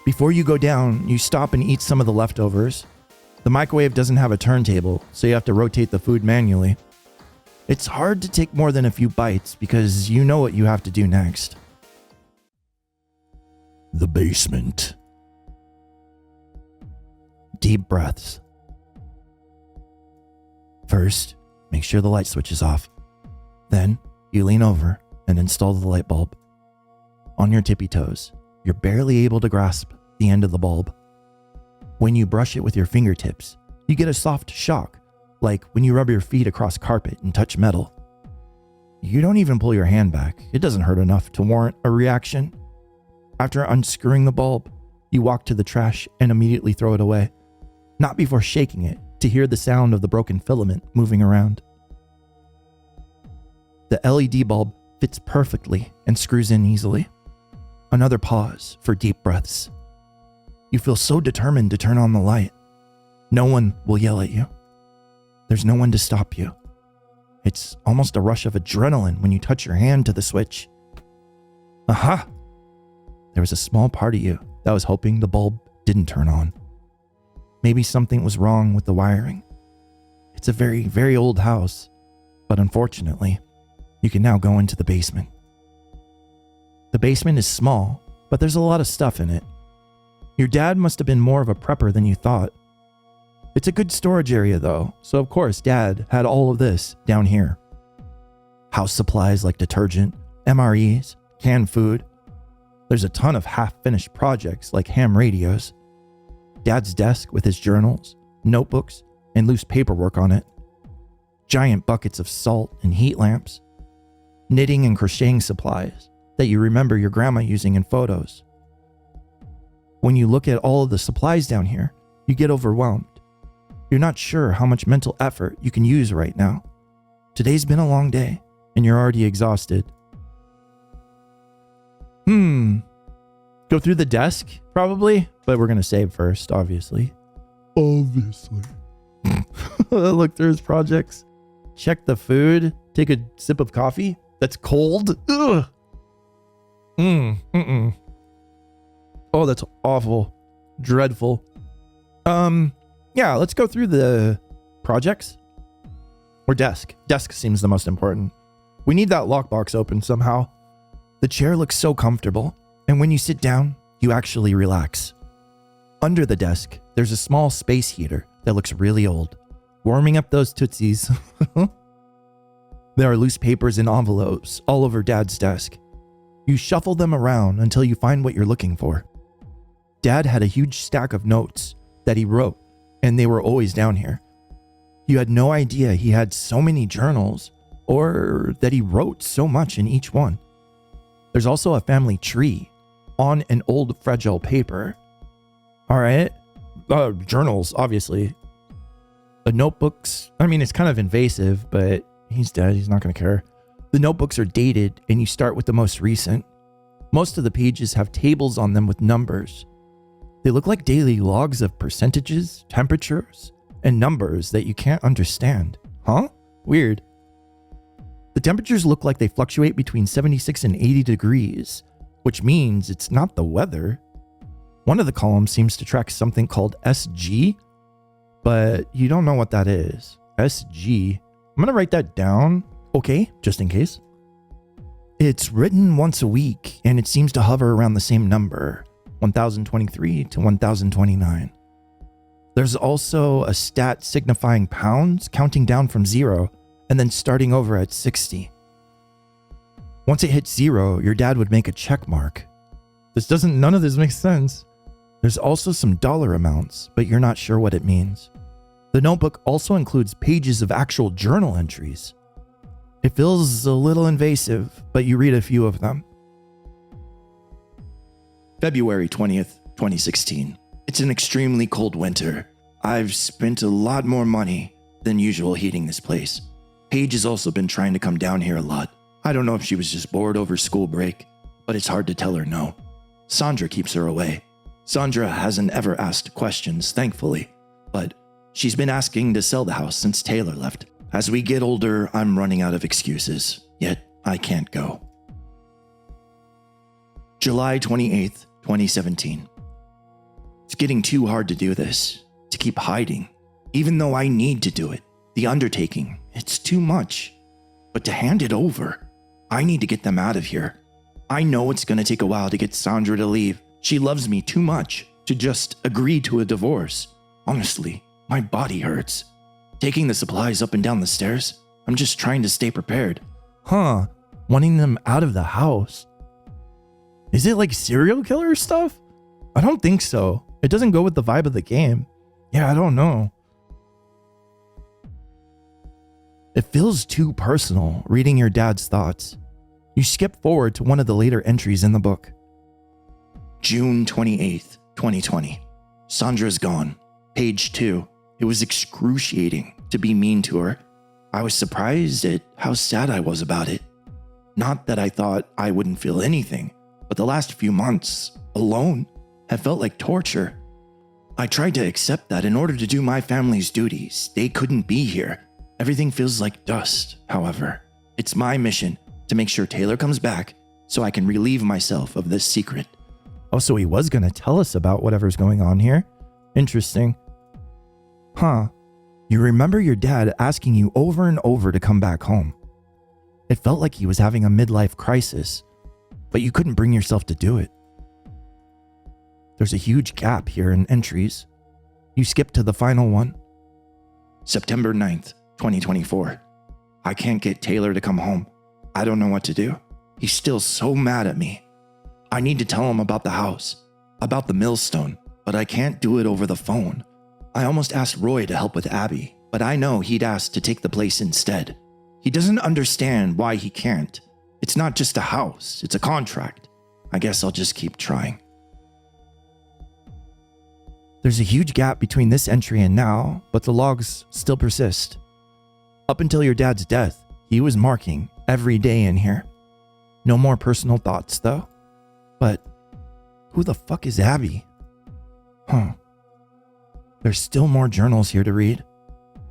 Before you go down, you stop and eat some of the leftovers. The microwave doesn't have a turntable, so you have to rotate the food manually. It's hard to take more than a few bites because you know what you have to do next. The basement. Deep breaths. First, make sure the light switch is off. Then, you lean over and install the light bulb. On your tippy toes, you're barely able to grasp the end of the bulb. When you brush it with your fingertips, you get a soft shock, like when you rub your feet across carpet and touch metal. You don't even pull your hand back. It doesn't hurt enough to warrant a reaction. After unscrewing the bulb, you walk to the trash and immediately throw it away, not before shaking it to hear the sound of the broken filament moving around. The LED bulb fits perfectly and screws in easily. Another pause for deep breaths. You feel so determined to turn on the light. No one will yell at you. There's no one to stop you. It's almost a rush of adrenaline when you touch your hand to the switch. Aha! There was a small part of you that was hoping the bulb didn't turn on. Maybe something was wrong with the wiring. It's a very, very old house, but unfortunately, you can now go into the basement. The basement is small, but there's a lot of stuff in it. Your dad must have been more of a prepper than you thought. It's a good storage area though, so of course Dad had all of this down here. House supplies like detergent, MREs, canned food. There's a ton of half-finished projects like ham radios. Dad's desk with his journals, notebooks, and loose paperwork on it. Giant buckets of salt and heat lamps. Knitting and crocheting supplies that you remember your grandma using in photos. When you look at all of the supplies down here, you get overwhelmed. You're not sure how much mental effort you can use right now. Today's been a long day, and you're already exhausted. Go through the desk, probably, but we're going to save first, obviously. Look through his projects. Check the food. Take a sip of coffee. That's cold. Ugh. Oh, that's awful. Dreadful. Yeah, let's go through the projects. Or desk. Desk seems the most important. We need that lockbox open somehow. The chair looks so comfortable, and when you sit down, you actually relax. Under the desk, there's a small space heater that looks really old, warming up those tootsies. There are loose papers and envelopes all over Dad's desk. You shuffle them around until you find what you're looking for. Dad had a huge stack of notes that he wrote, and they were always down here. You had no idea he had so many journals, or that he wrote so much in each one. There's also a family tree on an old fragile paper. All right. Journals, obviously. The notebooks, I mean, it's kind of invasive, but he's dead. He's not going to care. The notebooks are dated, and you start with the most recent. Most of the pages have tables on them with numbers. They look like daily logs of percentages, temperatures, and numbers that you can't understand. Huh? Weird. The temperatures look like they fluctuate between 76 and 80 degrees, which means it's not the weather. One of the columns seems to track something called SG, but you don't know what that is. SG. I'm going to write that down, okay, just in case. It's written once a week, and it seems to hover around the same number, 1023 to 1029. There's also a stat signifying pounds, counting down from 0, and then starting over at 60. Once it hits 0, your dad would make a check mark. None of this makes sense. There's also some dollar amounts, but you're not sure what it means. The notebook also includes pages of actual journal entries. It feels a little invasive, but you read a few of them. February 20th, 2016. It's an extremely cold winter. I've spent a lot more money than usual heating this place. Paige has also been trying to come down here a lot. I don't know if she was just bored over school break, but it's hard to tell her no. Sandra keeps her away. Sandra hasn't ever asked questions, thankfully, but she's been asking to sell the house since Taylor left. As we get older, I'm running out of excuses, yet I can't go. July 28th, 2017. It's getting too hard to do this, to keep hiding, even though I need to do it. The undertaking, it's too much. But to hand it over, I need to get them out of here. I know it's going to take a while to get Sandra to leave. She loves me too much to just agree to a divorce. Honestly, my body hurts. Taking the supplies up and down the stairs, I'm just trying to stay prepared. Wanting them out of the house. Is it like serial killer stuff? I don't think so. It doesn't go with the vibe of the game. Yeah, I don't know. It feels too personal reading your dad's thoughts. You skip forward to one of the later entries in the book. June 28th, 2020. Sandra's gone. Page 2. It was excruciating to be mean to her. I was surprised at how sad I was about it. Not that I thought I wouldn't feel anything, but the last few months, alone, have felt like torture. I tried to accept that in order to do my family's duties, they couldn't be here. Everything feels like dust, however. It's my mission to make sure Taylor comes back so I can relieve myself of this secret. Oh, so he was going to tell us about whatever's going on here? Interesting. You remember your dad asking you over and over to come back home. It felt like he was having a midlife crisis, but you couldn't bring yourself to do it. There's a huge gap here in entries. You skip to the final one. September 9th, 2024. I can't get Taylor to come home. I don't know what to do. He's still so mad at me. I need to tell him about the house, about the millstone, but I can't do it over the phone. I almost asked Roy to help with Abby, but I know he'd asked to take the place instead. He doesn't understand why he can't. It's not just a house, it's a contract. I guess I'll just keep trying. There's a huge gap between this entry and now, but the logs still persist. Up until your dad's death, he was marking every day in here. No more personal thoughts, though. But who the fuck is Abby? Huh. There's still more journals here to read.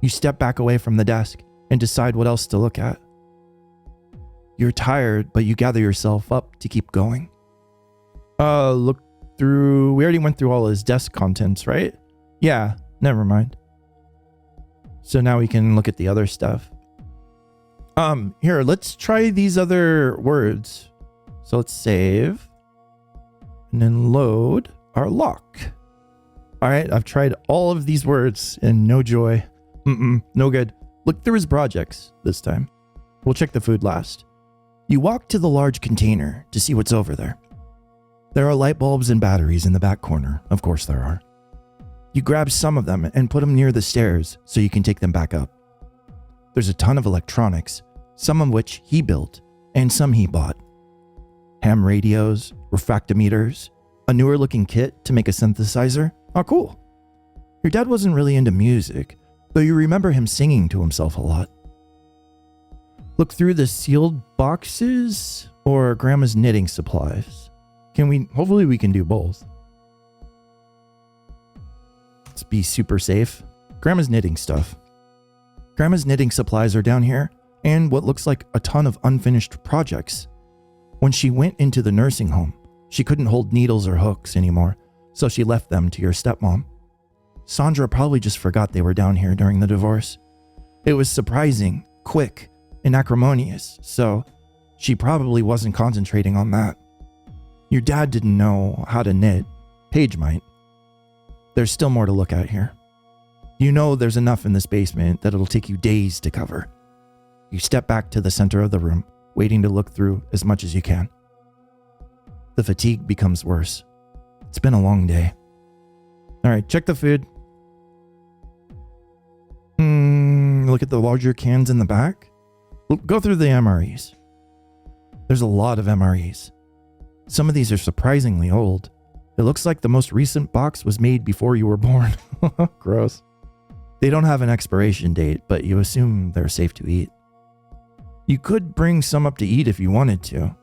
You step back away from the desk and decide what else to look at. You're tired, but you gather yourself up to keep going. Look through... We already went through all his desk contents, right? Yeah, never mind. So now we can look at the other stuff. Here, let's try these other words. So let's save. And then load our lock. All right, I've tried all of these words and no joy. No good. Look through his projects this time. We'll check the food last. You walk to the large container to see what's over there. There are light bulbs and batteries in the back corner. Of course there are. You grab some of them and put them near the stairs so you can take them back up. There's a ton of electronics, some of which he built and some he bought. Ham radios, refractometers, a newer looking kit to make a synthesizer. Oh, cool. Your dad wasn't really into music, though you remember him singing to himself a lot. Look through the sealed boxes or Grandma's knitting supplies. Hopefully we can do both. Let's be super safe. Grandma's knitting stuff. Grandma's knitting supplies are down here, and what looks like a ton of unfinished projects. When she went into the nursing home, she couldn't hold needles or hooks anymore, so she left them to your stepmom. Sandra probably just forgot they were down here during the divorce. It was surprising, quick, and acrimonious, so she probably wasn't concentrating on that. Your dad didn't know how to knit. Paige might. There's still more to look at here. You know there's enough in this basement that it'll take you days to cover. You step back to the center of the room, waiting to look through as much as you can. The fatigue becomes worse. It's been a long day. All right, check the food. Look at the larger cans in the back. Go through the MREs. There's a lot of MREs. Some of these are surprisingly old. It looks like the most recent box was made before you were born. Gross. They don't have an expiration date, but you assume they're safe to eat. You could bring some up to eat if you wanted to,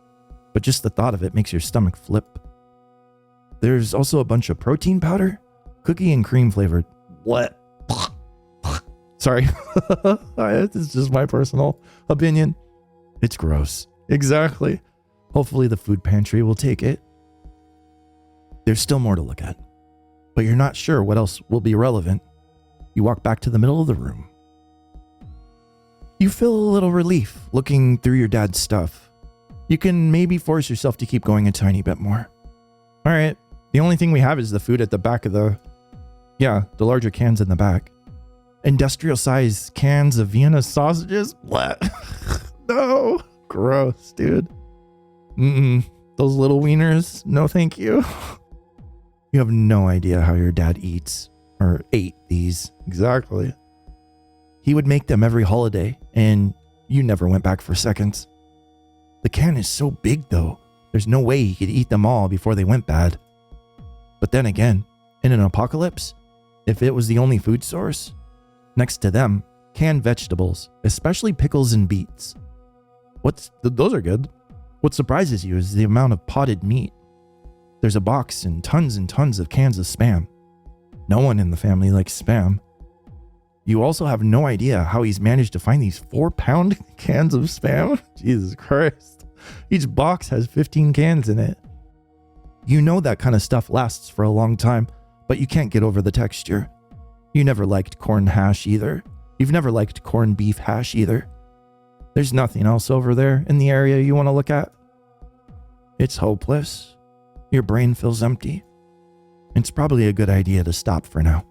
but just the thought of it makes your stomach flip. There's also a bunch of protein powder, cookie and cream flavored. What? Sorry. It's just my personal opinion. It's gross. Exactly. Hopefully the food pantry will take it. There's still more to look at, but you're not sure what else will be relevant. You walk back to the middle of the room. You feel a little relief looking through your dad's stuff. You can maybe force yourself to keep going a tiny bit more. All right. The only thing we have is the food at the back of the larger cans in the back. Industrial size cans of Vienna sausages. What? No. Gross, dude. Those little wieners. No, thank you. You have no idea how your dad eats or ate these. Exactly. He would make them every holiday, and you never went back for seconds. The can is so big, though. There's no way he could eat them all before they went bad. But then again, in an apocalypse, if it was the only food source, next to them, canned vegetables, especially pickles and beets. Those are good. What surprises you is the amount of potted meat. There's a box and tons of cans of Spam. No one in the family likes Spam. You also have no idea how he's managed to find these 4-pound cans of Spam. Jesus Christ. Each box has 15 cans in it. You know that kind of stuff lasts for a long time, but you can't get over the texture. You never liked corn hash either. You've never liked corned beef hash either. There's nothing else over there in the area you want to look at. It's hopeless. Your brain feels empty. It's probably a good idea to stop for now.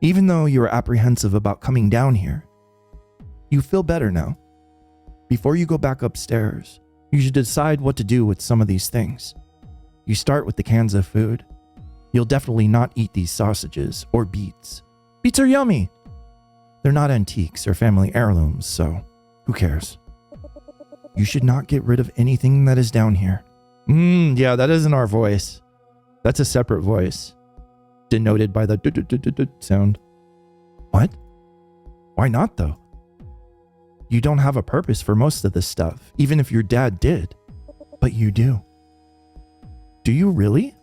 Even though you were apprehensive about coming down here, you feel better now. Before you go back upstairs, you should decide what to do with some of these things. You start with the cans of food. You'll definitely not eat these sausages or beets. Beets are yummy. They're not antiques or family heirlooms, so who cares? You should not get rid of anything that is down here. Yeah, that isn't our voice. That's a separate voice. denoted by the sound. What? Why not, though? You don't have a purpose for most of this stuff, even if your dad did. But you do. Do you really?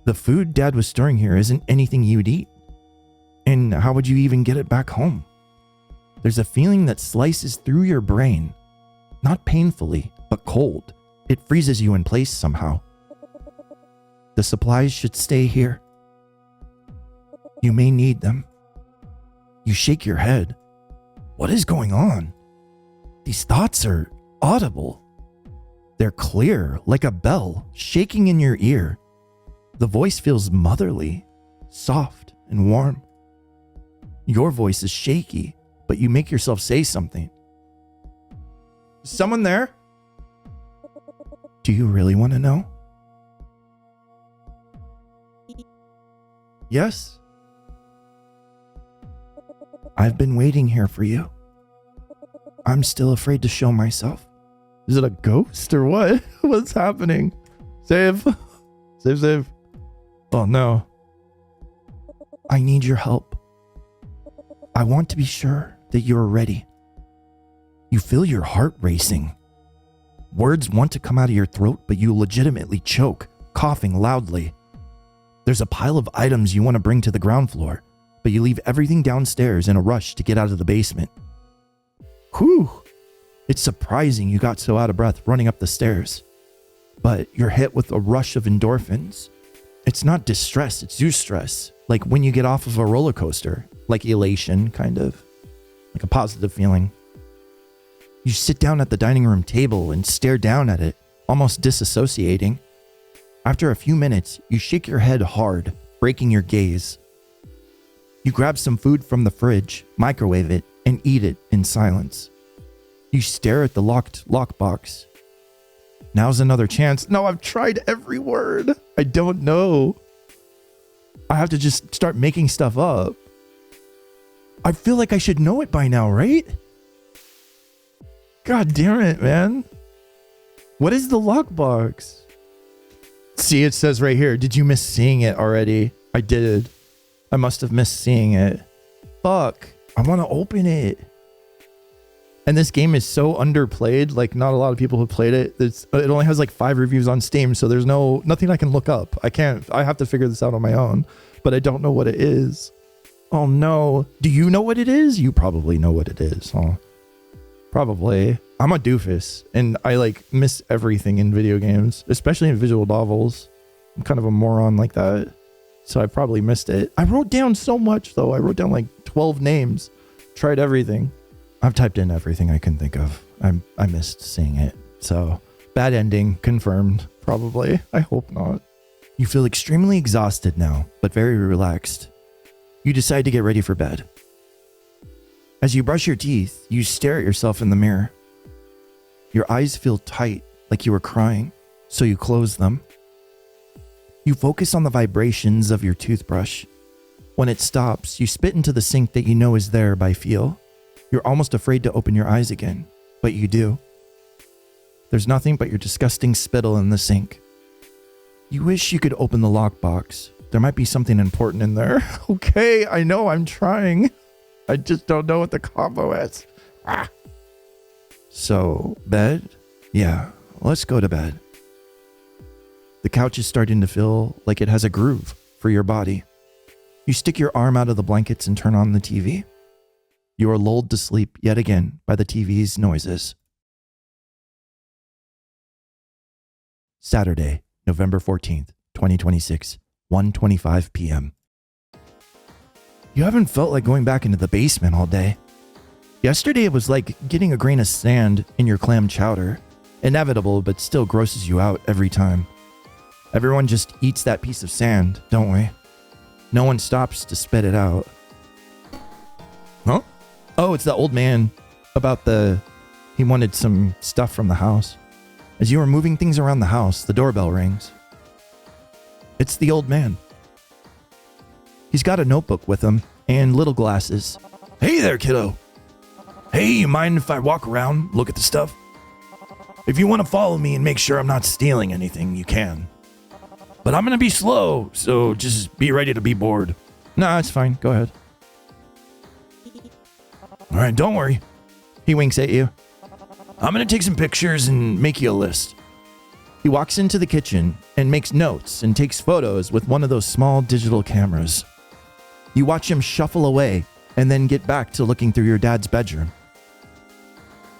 The food Dad was storing here isn't anything you'd eat. And how would you even get it back home? There's a feeling that slices through your brain. Not painfully, but cold. It freezes you in place somehow. The supplies should stay here. You may need them. You shake your head. What is going on? These thoughts are audible. They're clear, like a bell, shaking in your ear. The voice feels motherly, soft, and warm. Your voice is shaky, but you make yourself say something. Is someone there? Do you really want to know? Yes? I've been waiting here for you. I'm still afraid to show myself. Is it a ghost or what? What's happening? Save. Save. Oh no. I need your help. I want to be sure that you're ready. You feel your heart racing. Words want to come out of your throat, but you legitimately choke, coughing loudly. There's a pile of items you want to bring to the ground floor, but you leave everything downstairs in a rush to get out of the basement. Whew. It's surprising you got so out of breath running up the stairs. But you're hit with a rush of endorphins. It's not distress, it's eustress. Like when you get off of a roller coaster. Like elation, kind of. Like a positive feeling. You sit down at the dining room table and stare down at it, almost disassociating. After a few minutes, you shake your head hard, breaking your gaze. You grab some food from the fridge, microwave it, and eat it in silence. You stare at the locked lockbox. Now's another chance. No, I've tried every word. I don't know. I have to just start making stuff up. I feel like I should know it by now, right? God damn it, man. What is the lockbox? See, it says right here, did you miss seeing it already? I did. I must have missed seeing it. Fuck. I want to open it. And this game is so underplayed. Like, not a lot of people have played it. It only has like 5 reviews on Steam, so there's nothing I can look up. I have to figure this out on my own, but I don't know what it is. Oh no. Do you know what it is? You probably know what it is, huh? Probably. I'm a doofus, and I like miss everything in video games, especially in visual novels. I'm kind of a moron like that, so I probably missed it. I wrote down so much, though. I wrote down like 12 names. Tried everything. I've typed in everything I can think of. I missed seeing it. So, bad ending, confirmed, probably. I hope not. You feel extremely exhausted now, but very relaxed. You decide to get ready for bed. As you brush your teeth, you stare at yourself in the mirror. Your eyes feel tight, like you were crying, so you close them. You focus on the vibrations of your toothbrush. When it stops, you spit into the sink that you know is there by feel. You're almost afraid to open your eyes again, but you do. There's nothing but your disgusting spittle in the sink. You wish you could open the lockbox. There might be something important in there. Okay, I know, I'm trying. I just don't know what the combo is. So, bed? Yeah, let's go to bed. The couch is starting to feel like it has a groove for your body. You stick your arm out of the blankets and turn on the TV. You are lulled to sleep yet again by the TV's noises. Saturday, November 14th, 2026, 1:25 p.m. You haven't felt like going back into the basement all day. Yesterday it was like getting a grain of sand in your clam chowder. Inevitable, but still grosses you out every time. Everyone just eats that piece of sand, don't we? No one stops to spit it out. Huh? Oh, it's the old man he wanted some stuff from the house. As you are moving things around the house, the doorbell rings. It's the old man. He's got a notebook with him and little glasses. Hey there, kiddo. Hey, you mind if I walk around, look at the stuff? If you want to follow me and make sure I'm not stealing anything, you can. but I'm going to be slow, so just be ready to be bored. Nah, it's fine. Go ahead. All right, don't worry. He winks at you. I'm going to take some pictures and make you a list. He walks into the kitchen and makes notes and takes photos with one of those small digital cameras. You watch him shuffle away and then get back to looking through your dad's bedroom.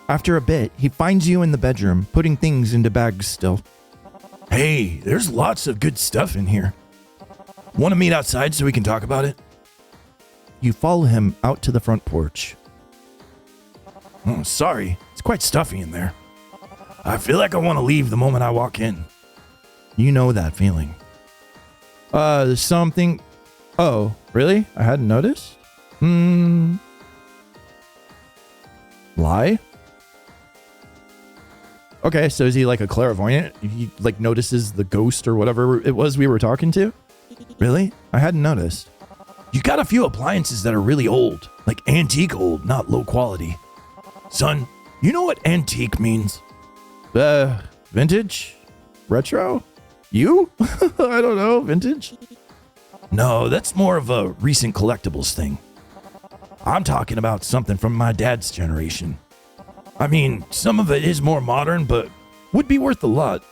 After a bit, he finds you in the bedroom, putting things into bags still. Hey, there's lots of good stuff in here. Want to meet outside so we can talk about it? You follow him out to the front porch. Oh, sorry. It's quite stuffy in there. I feel like I want to leave the moment I walk in. You know that feeling. There's something... Oh, really? I hadn't noticed? Lie? Okay, so is he like a clairvoyant? He like notices the ghost or whatever it was we were talking to? Really? I hadn't noticed. You got a few appliances that are really old, like antique old, not low quality. Son, you know what antique means? Vintage? Retro? You? I don't know, vintage? No, that's more of a recent collectibles thing. I'm talking about something from my dad's generation. I mean, some of it is more modern, but would be worth a lot.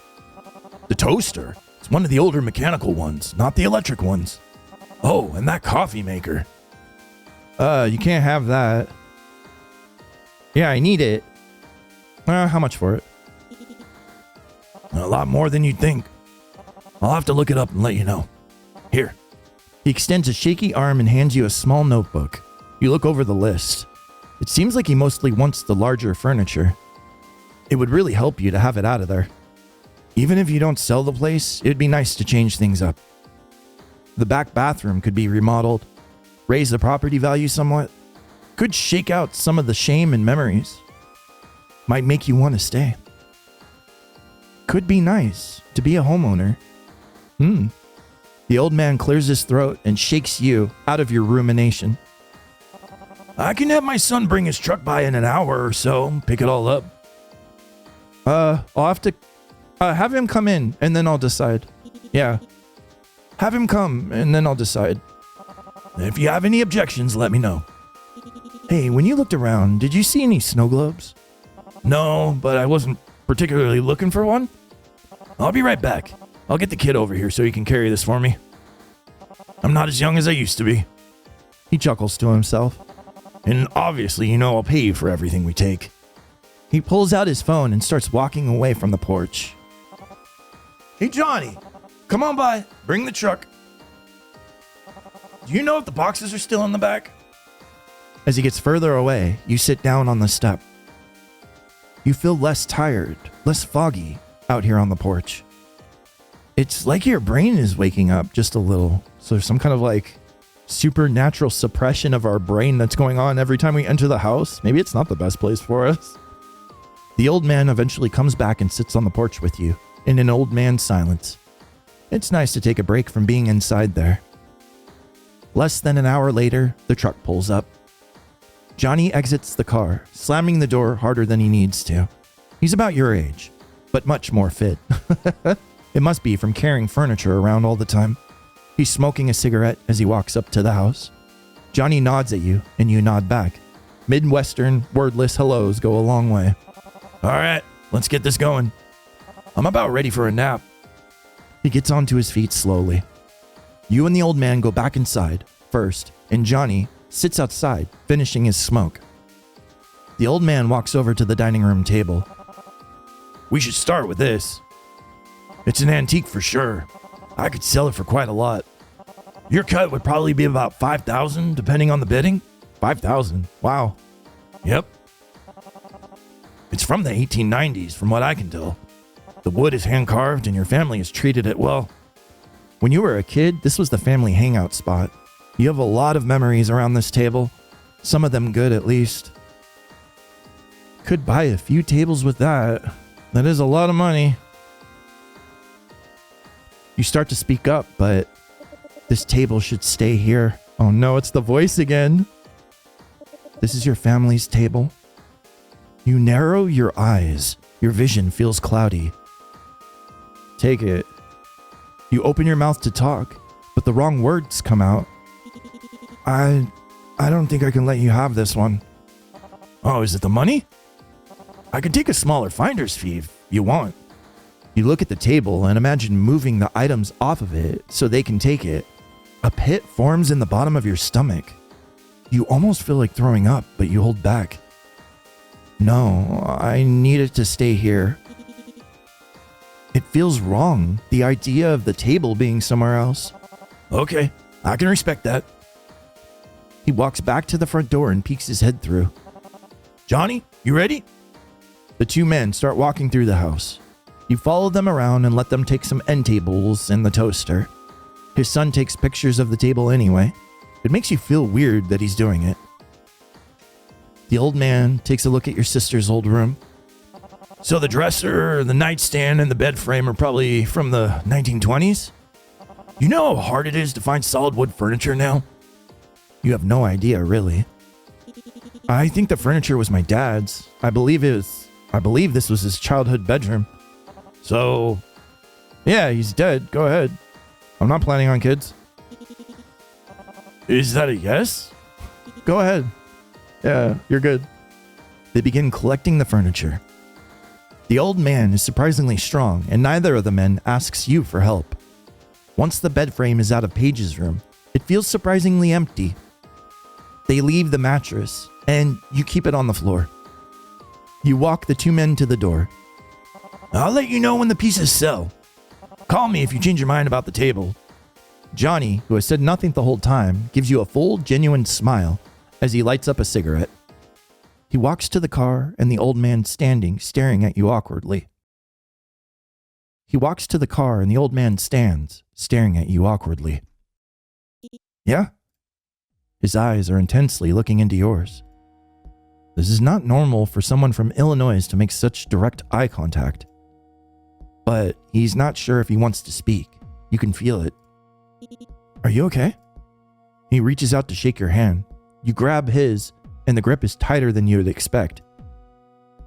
The toaster. It's one of the older mechanical ones, not the electric ones. Oh, and that coffee maker. You can't have that. Yeah, I need it. How much for it? A lot more than you'd think. I'll have to look it up and let you know. Here. He extends a shaky arm and hands you a small notebook. You look over the list. It seems like he mostly wants the larger furniture. It would really help you to have it out of there. Even if you don't sell the place, it'd be nice to change things up. The back bathroom could be remodeled, raise the property value somewhat, could shake out some of the shame and memories. Might make you want to stay. Could be nice to be a homeowner. The old man clears his throat and shakes you out of your rumination. I can have my son bring his truck by in an hour or so, pick it all up. I'll have to have him come in and then I'll decide. Yeah. Have him come and then I'll decide. If you have any objections, let me know. Hey, when you looked around, did you see any snow globes? No, but I wasn't particularly looking for one. I'll be right back. I'll get the kid over here so he can carry this for me. I'm not as young as I used to be. He chuckles to himself. And obviously, I'll pay you for everything we take. He pulls out his phone and starts walking away from the porch. Hey, Johnny, come on by. Bring the truck. Do you know if the boxes are still in the back? As he gets further away, you sit down on the step. You feel less tired, less foggy out here on the porch. It's like your brain is waking up just a little. So there's some kind of like supernatural suppression of our brain that's going on every time we enter the house. Maybe it's not the best place for us. The old man eventually comes back and sits on the porch with you in an old man silence. It's nice to take a break from being inside there. Less than an hour later, the truck pulls up. Johnny exits the car, slamming the door harder than he needs to. He's about your age, but much more fit. It must be from carrying furniture around all the time. He's smoking a cigarette as he walks up to the house. Johnny nods at you, and you nod back. Midwestern, wordless hellos go a long way. All right, let's get this going. I'm about ready for a nap. He gets onto his feet slowly. You and the old man go back inside first, and Johnny sits outside, finishing his smoke. The old man walks over to the dining room table. We should start with this. It's an antique for sure. I could sell it for quite a lot. Your cut would probably be about $5,000, depending on the bidding. $5,000? Wow. Yep. It's from the 1890s, from what I can tell. The wood is hand-carved, and your family has treated it well. When you were a kid, this was the family hangout spot. You have a lot of memories around this table. Some of them good, at least. Could buy a few tables with that. That is a lot of money. You start to speak up, but this table should stay here. Oh no, it's the voice again. This is your family's table. You narrow your eyes. Your vision feels cloudy. Take it. You open your mouth to talk, but the wrong words come out. I don't think I can let you have this one. Oh, is it the money? I can take a smaller finder's fee if you want. You look at the table and imagine moving the items off of it so they can take it. A pit forms in the bottom of your stomach. You almost feel like throwing up, but you hold back. No, I need it to stay here. It feels wrong, the idea of the table being somewhere else. Okay, I can respect that. He walks back to the front door and peeks his head through. Johnny, you ready? The two men start walking through the house. You follow them around and let them take some end tables and the toaster. His son takes pictures of the table anyway. It makes you feel weird that he's doing it. The old man takes a look at your sister's old room. So the dresser, the nightstand, and the bed frame are probably from the 1920s? You know how hard it is to find solid wood furniture now? You have no idea, really. I think the furniture was my dad's. I believe this was his childhood bedroom. So, yeah, he's dead. Go ahead. I'm not planning on kids. is that a yes? Go ahead. Yeah, you're good. They begin collecting the furniture. The old man is surprisingly strong, and neither of the men asks you for help. Once the bed frame is out of Paige's room, it feels surprisingly empty. They leave the mattress, and you keep it on the floor. You walk the two men to the door. I'll let you know when the pieces sell. Call me if you change your mind about the table. Johnny, who has said nothing the whole time, gives you a full, genuine smile as he lights up a cigarette. He walks to the car, and the old man standing, staring at you awkwardly. Yeah? His eyes are intensely looking into yours. This is not normal for someone from Illinois to make such direct eye contact. But he's not sure if he wants to speak. You can feel it. Are you okay? He reaches out to shake your hand. You grab his, and the grip is tighter than you would expect.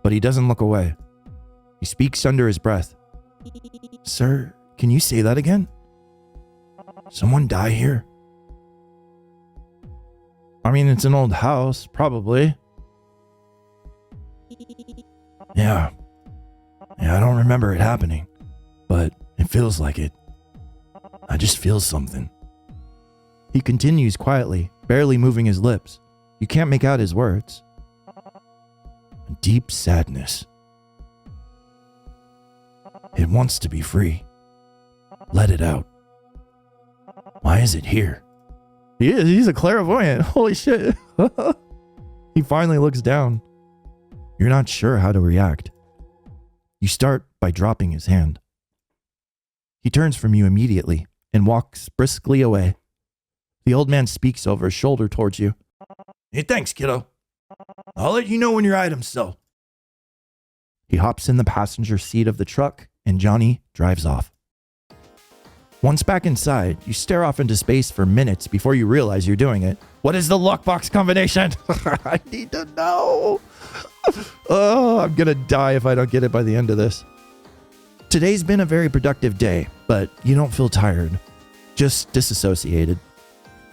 But he doesn't look away. He speaks under his breath. Sir, can you say that again? Someone die here? I mean, it's an old house, probably. Yeah, I don't remember it happening, but it feels like it. I just feel something. He continues quietly, barely moving his lips. You can't make out his words. A deep sadness. It wants to be free. Let it out. Why is it here? He's a clairvoyant. Holy shit. He finally looks down. You're not sure how to react. You start by dropping his hand. He turns from you immediately and walks briskly away. The old man speaks over his shoulder towards you. Hey, thanks, kiddo. I'll let you know when your items sell. He hops in the passenger seat of the truck, and Johnny drives off. Once back inside, you stare off into space for minutes before you realize you're doing it. What is the lockbox combination? I need to know. Oh, I'm gonna die if I don't get it by the end of this. Today's been a very productive day, but you don't feel tired, just disassociated.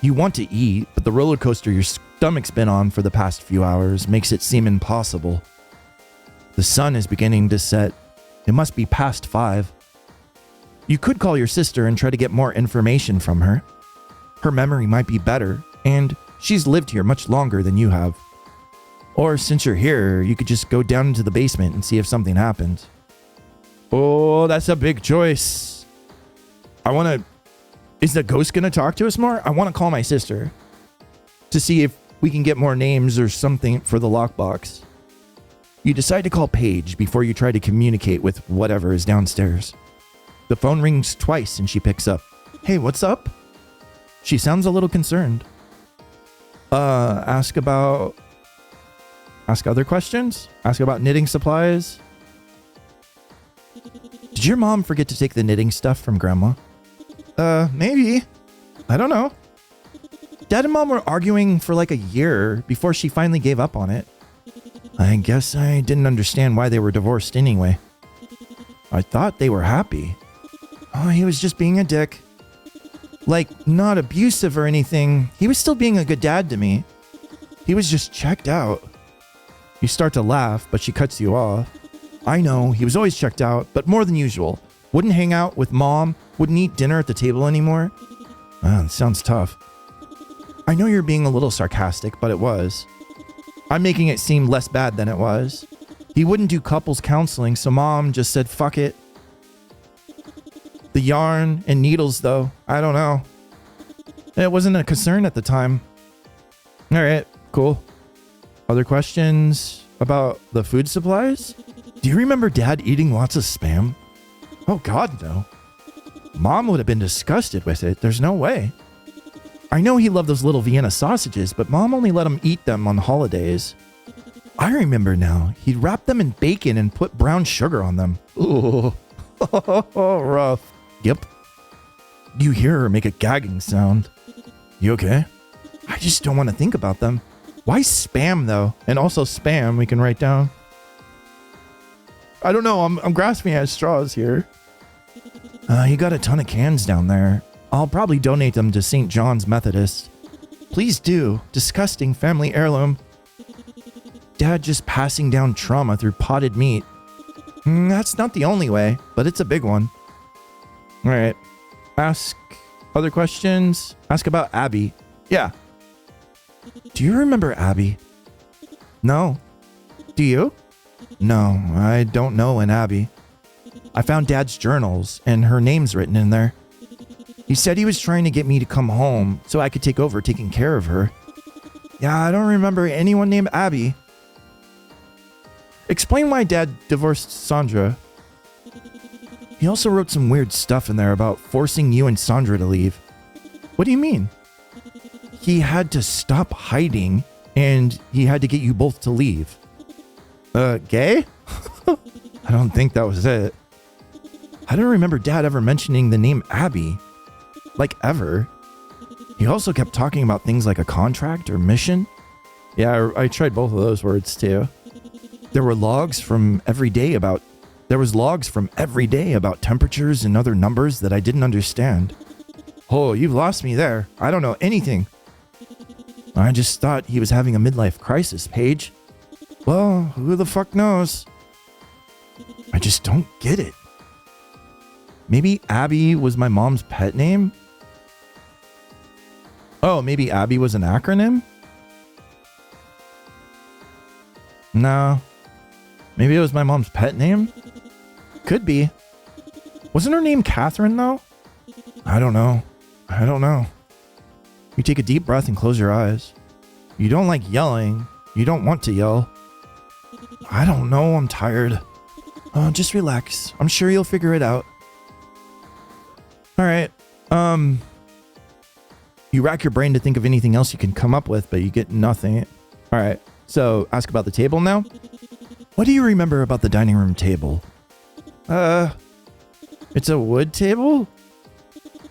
You want to eat, but the roller coaster your stomach's been on for the past few hours makes it seem impossible. The sun is beginning to set. It must be past 5. You could call your sister and try to get more information from her. Her memory might be better, and she's lived here much longer than you have. Or since you're here, you could just go down into the basement and see if something happens. Oh, that's a big choice. Is the ghost gonna talk to us more? I want to call my sister to see if we can get more names or something for the lockbox. You decide to call Paige before you try to communicate with whatever is downstairs. The phone rings twice and she picks up. Hey, what's up? She sounds a little concerned. Ask other questions? Ask about knitting supplies? Did your mom forget to take the knitting stuff from Grandma? Maybe. I don't know. Dad and Mom were arguing for like a year before she finally gave up on it. I guess I didn't understand why they were divorced anyway. I thought they were happy. Oh, he was just being a dick. Like, not abusive or anything. He was still being a good dad to me. He was just checked out. You start to laugh, but she cuts you off. I know, he was always checked out, but more than usual. Wouldn't hang out with mom, wouldn't eat dinner at the table anymore. That sounds tough. I know you're being a little sarcastic, but it was. I'm making it seem less bad than it was. He wouldn't do couples counseling, so mom just said, fuck it. The yarn and needles, though, I don't know. It wasn't a concern at the time. All right, cool. Other questions about the food supplies? Do you remember Dad eating lots of Spam? Oh God, no. Mom would have been disgusted with it. There's no way. I know he loved those little Vienna sausages, but Mom only let him eat them on holidays. I remember now. He'd wrap them in bacon and put brown sugar on them. Ooh. Rough. Yep. You hear her make a gagging sound. You okay? I just don't want to think about them. Why Spam, though? And also Spam, we can write down. I don't know. I'm grasping at straws here. You got a ton of cans down there. I'll probably donate them to St. John's Methodist. Please do. Disgusting family heirloom. Dad just passing down trauma through potted meat. That's not the only way, but it's a big one. All right. Ask other questions. Ask about Abby. Yeah. Do you remember Abby? No. Do you? No, I don't know an Abby. I found Dad's journals, and her name's written in there. He said he was trying to get me to come home so I could take over taking care of her. Yeah, I don't remember anyone named Abby. Explain why Dad divorced Sandra. He also wrote some weird stuff in there about forcing you and Sandra to leave. What do you mean? He had to stop hiding, and he had to get you both to leave. Gay? I don't think that was it. I don't remember Dad ever mentioning the name Abby. Like, ever. He also kept talking about things like a contract or mission. Yeah, I tried both of those words, too. There was logs from every day about temperatures and other numbers that I didn't understand. Oh, you've lost me there. I don't know anything. I just thought he was having a midlife crisis, Paige. Well, who the fuck knows? I just don't get it. Maybe Abby was my mom's pet name? Oh, maybe Abby was an acronym? No. Maybe it was my mom's pet name? Could be. Wasn't her name Catherine, though? I don't know. You take a deep breath and close your eyes. You don't like yelling. You don't want to yell. I don't know. I'm tired. Just relax. I'm sure you'll figure it out. All right. You rack your brain to think of anything else you can come up with, but you get nothing. All right. So ask about the table now. What do you remember about the dining room table? It's a wood table?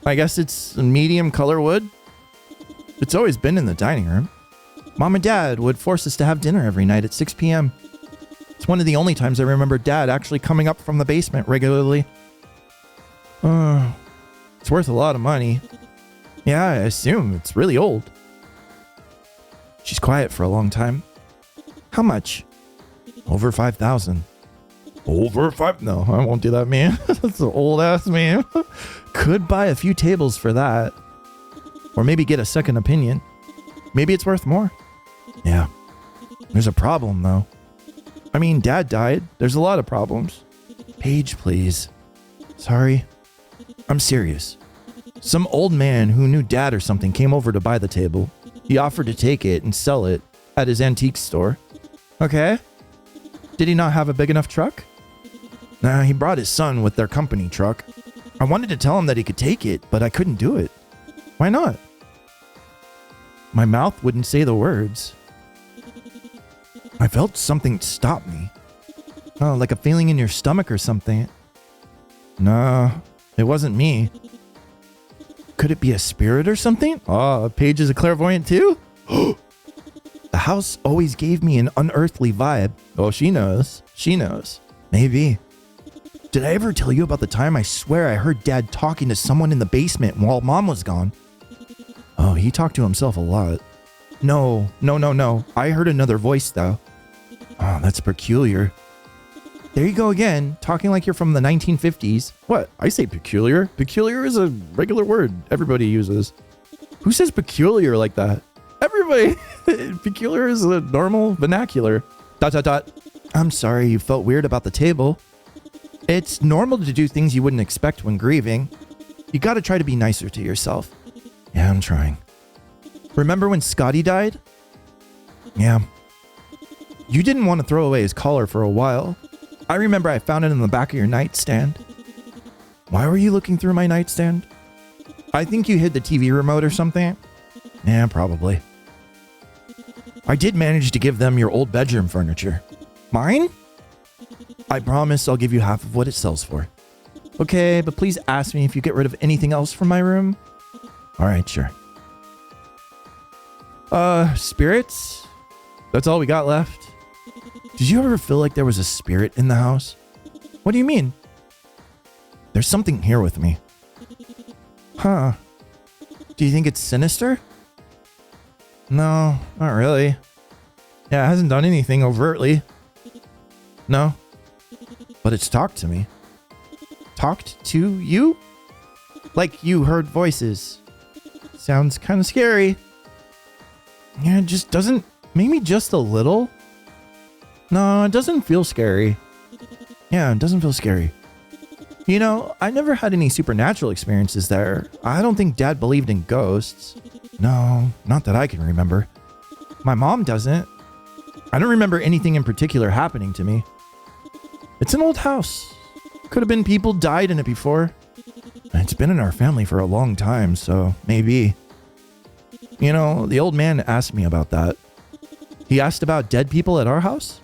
I guess it's medium color wood. It's always been in the dining room. Mom and Dad would force us to have dinner every night at 6 p.m. It's one of the only times I remember Dad actually coming up from the basement regularly. It's worth a lot of money. Yeah, I assume it's really old. She's quiet for a long time. How much? Over 5,000. Over 5? No, I won't do that, man. That's an old ass man. Could buy a few tables for that. Or maybe get a second opinion. Maybe it's worth more. Yeah. There's a problem, though. I mean, Dad died. There's a lot of problems. Paige, please. Sorry. I'm serious. Some old man who knew Dad or something came over to buy the table. He offered to take it and sell it at his antique store. Okay. Did he not have a big enough truck? Nah, he brought his son with their company truck. I wanted to tell him that he could take it, but I couldn't do it. Why not? My mouth wouldn't say the words. I felt something stop me. Oh, like a feeling in your stomach or something. No, it wasn't me. Could it be a spirit or something? Oh, Paige is a clairvoyant too? The house always gave me an unearthly vibe. Oh, she knows. Maybe. Did I ever tell you about the time I swear I heard Dad talking to someone in the basement while Mom was gone? Oh, he talked to himself a lot. No. I heard another voice, though. Oh, that's peculiar. There you go again, talking like you're from the 1950s. What? I say peculiar. Peculiar is a regular word everybody uses. Who says peculiar like that? Everybody. Peculiar is a normal vernacular. ... I'm sorry you felt weird about the table. It's normal to do things you wouldn't expect when grieving. You gotta try to be nicer to yourself. Yeah, I'm trying. Remember when Scotty died? Yeah. You didn't want to throw away his collar for a while. I remember I found it in the back of your nightstand. Why were you looking through my nightstand? I think you hid the TV remote or something. Yeah, probably. I did manage to give them your old bedroom furniture. Mine? I promise I'll give you half of what it sells for. Okay, but please ask me if you get rid of anything else from my room. All right, sure. Spirits? That's all we got left. Did you ever feel like there was a spirit in the house? What do you mean? There's something here with me. Huh. Do you think it's sinister? No, not really. Yeah, it hasn't done anything overtly. No. But it's talked to me. Talked to you? Like you heard voices. Sounds kind of scary. Yeah, it just doesn't... Maybe just a little? No, it doesn't feel scary. Yeah, it doesn't feel scary. You know, I never had any supernatural experiences there. I don't think Dad believed in ghosts. No, not that I can remember. My mom doesn't. I don't remember anything in particular happening to me. It's an old house. Could have been people died in it before. It's been in our family for a long time, so maybe. You know, the old man asked me about that. He asked about dead people at our house?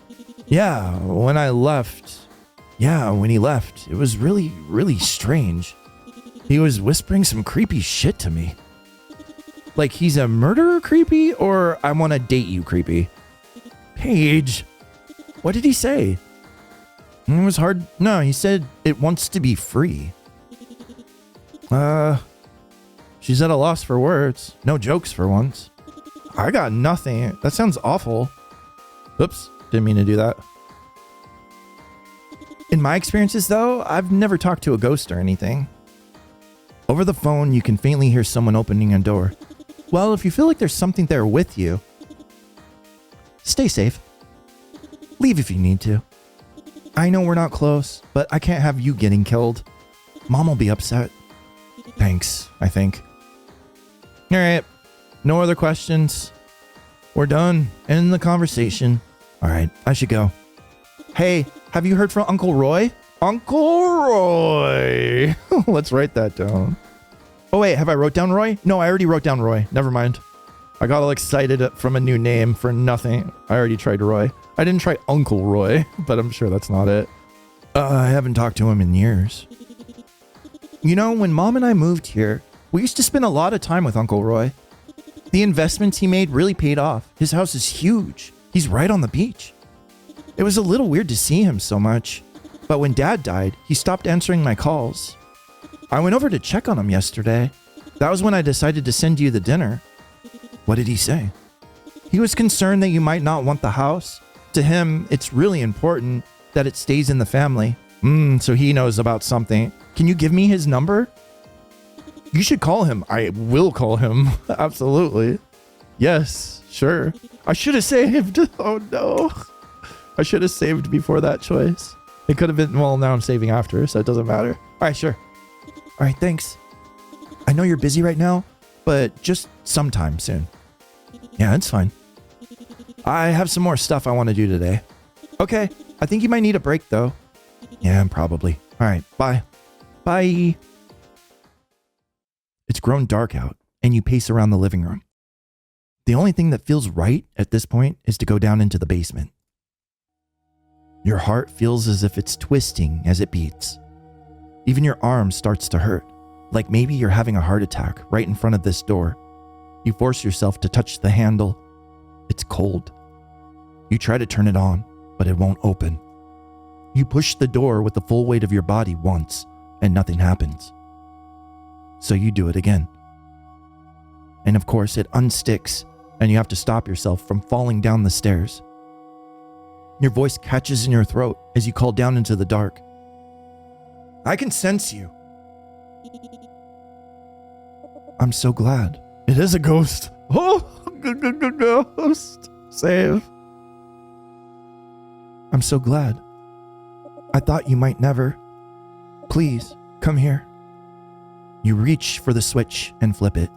Yeah, when I left. Yeah, when he left. It was really, really strange. He was whispering some creepy shit to me. Like he's a murderer creepy or I want to date you creepy? Paige, what did he say? It was hard. No, he said it wants to be free. She's at a loss for words. No jokes for once. I got nothing. That sounds awful. Oops, didn't mean to do that. In my experiences though, I've never talked to a ghost or anything. Over the phone, you can faintly hear someone opening a door. Well, if you feel like there's something there with you, stay safe. Leave if you need to. I know we're not close, but I can't have you getting killed. Mom will be upset. Thanks, I think. All right. No other questions. We're done. End the conversation. All right, I should go. Hey, have you heard from Uncle Roy? Uncle Roy. Let's write that down. Oh, wait, have I wrote down Roy? No, I already wrote down Roy. Never mind. I got all excited from a new name for nothing. I already tried Roy. I didn't try Uncle Roy, but I'm sure that's not it. I haven't talked to him in years. You know, when Mom and I moved here, we used to spend a lot of time with Uncle Roy. The investments he made really paid off. His house is huge. He's right on the beach. It was a little weird to see him so much, but when Dad died, he stopped answering my calls. I went over to check on him yesterday. That was when I decided to send you the dinner. What did he say? He was concerned that you might not want the house. To him, it's really important that it stays in the family. So he knows about something. Can you give me his number? You should call him. I will call him. Absolutely. Yes, sure. I should have saved. Oh no. I should have saved before that choice. It could have been, well, now I'm saving after, so it doesn't matter. All right, sure. All right, thanks. I know you're busy right now, but just sometime soon. Yeah, it's fine. I have some more stuff I want to do today. Okay, I think you might need a break though. Yeah, probably. All right, bye. Bye. It's grown dark out, and you pace around the living room. The only thing that feels right at this point is to go down into the basement. Your heart feels as if it's twisting as it beats. Even your arm starts to hurt, like maybe you're having a heart attack right in front of this door. You force yourself to touch the handle. It's cold. You try to turn it on, but it won't open. You push the door with the full weight of your body once, and nothing happens. So you do it again. And of course, it unsticks, and you have to stop yourself from falling down the stairs. Your voice catches in your throat as you call down into the dark. I can sense you. I'm so glad. It is a ghost. Oh, ghost. Save. I'm so glad. I thought you might never. Please, come here. You reach for the switch and flip it.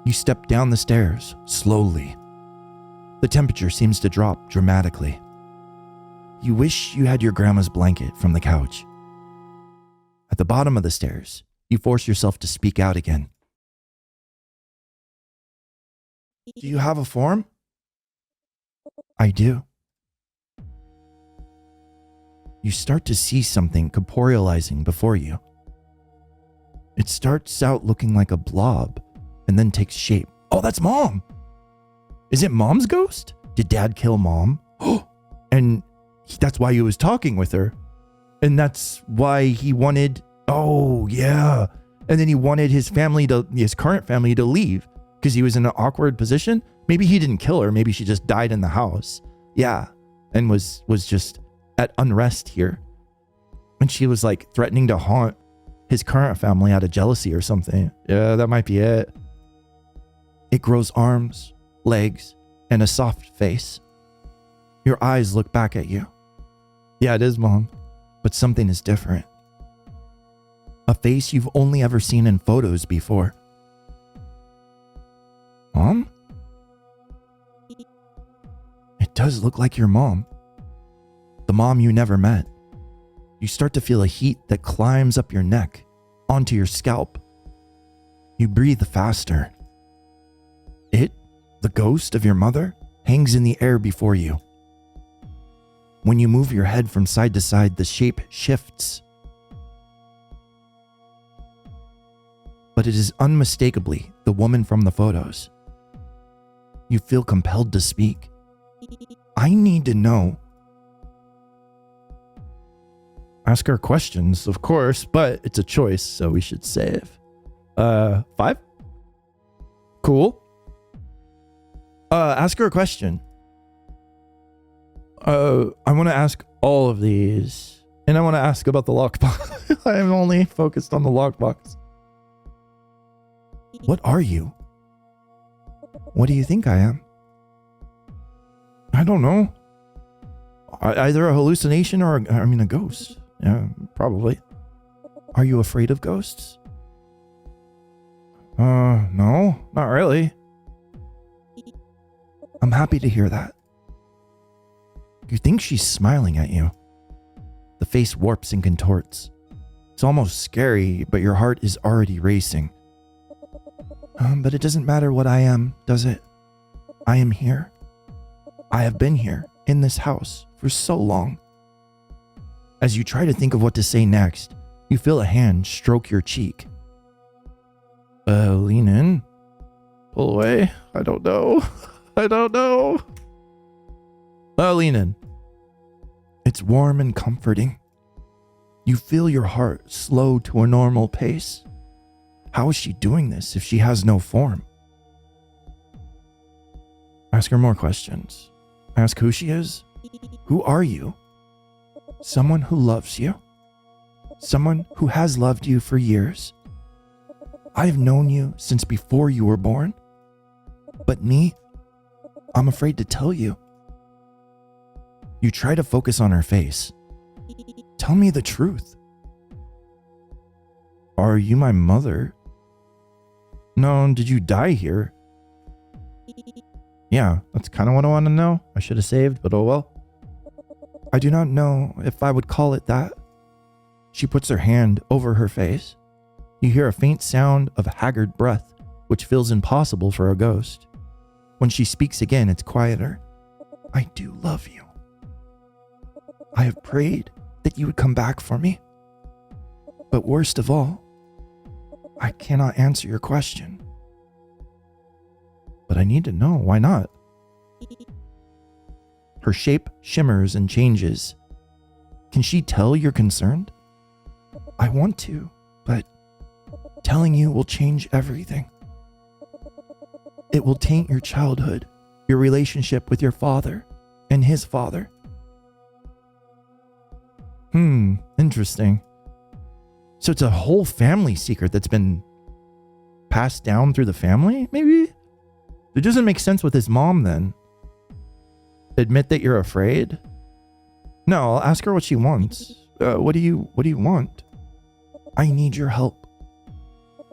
You step down the stairs slowly. The temperature seems to drop dramatically. You wish you had your grandma's blanket from the couch. At the bottom of the stairs, you force yourself to speak out again. Do you have a form? I do. You start to see something corporealizing before you. It starts out looking like a blob and then takes shape. Oh, that's Mom! Is it Mom's ghost? Did Dad kill Mom? And that's why he was talking with her. And that's why he wanted... Oh, yeah. And then he wanted his current family to leave because he was in an awkward position. Maybe he didn't kill her. Maybe she just died in the house. Yeah. And was just at unrest here. And she was like threatening to haunt his current family out of jealousy or something. Yeah, that might be it. It grows arms, legs, and a soft face. Your eyes look back at you. Yeah, it is Mom, but something is different. A face you've only ever seen in photos before. Mom? It does look like your mom. The mom you never met. You start to feel a heat that climbs up your neck, onto your scalp. You breathe faster. It, the ghost of your mother, hangs in the air before you. When you move your head from side to side, the shape shifts. But it is unmistakably the woman from the photos. You feel compelled to speak. I need to know. Ask her questions, of course, but it's a choice, so we should save. 5? Cool. Ask her a question. I want to ask all of these. And I want to ask about the lockbox. I am only focused on the lockbox. What are you? What do you think I am? I don't know. Either a hallucination or, a ghost. Yeah, probably. Are you afraid of ghosts? No, not really. I'm happy to hear that. You think she's smiling at you. The face warps and contorts. It's almost scary, but your heart is already racing. But it doesn't matter what I am, does it? I am here. I have been here, in this house, for so long. As you try to think of what to say next, you feel a hand stroke your cheek. Lean in. Pull away. I don't know. Lean in. It's warm and comforting. You feel your heart slow to a normal pace. How is she doing this if she has no form? Ask her more questions. Ask who she is. Who are you? Someone who loves you. Someone who has loved you for years. I've known you since before you were born. But me, I'm afraid to tell you. You try to focus on her face. Tell me the truth. Are you my mother? No, did you die here? Yeah, that's kind of what I want to know. I should have saved, but oh well. I do not know if I would call it that. She puts her hand over her face. You hear a faint sound of haggard breath, which feels impossible for a ghost. When she speaks again, it's quieter. I do love you. I have prayed that you would come back for me. But worst of all, I cannot answer your question. But I need to know, why not? Her shape shimmers and changes. Can she tell you're concerned? I want to, but telling you will change everything. It will taint your childhood, your relationship with your father and his father. Interesting. So it's a whole family secret that's been passed down through the family, maybe? It doesn't make sense with his mom then. Admit that you're afraid? No, I'll ask her what she wants. What do you want? I need your help.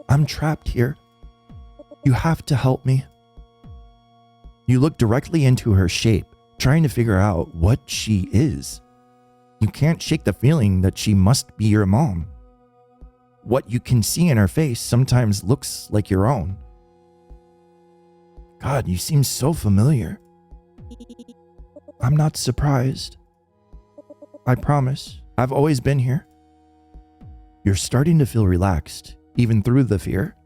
I'm trapped here. You have to help me. You look directly into her shape, trying to figure out what she is. You can't shake the feeling that she must be your mom. What you can see in her face sometimes looks like your own. God, you seem so familiar. I'm not surprised. I promise, I've always been here. You're starting to feel relaxed, even through the fear.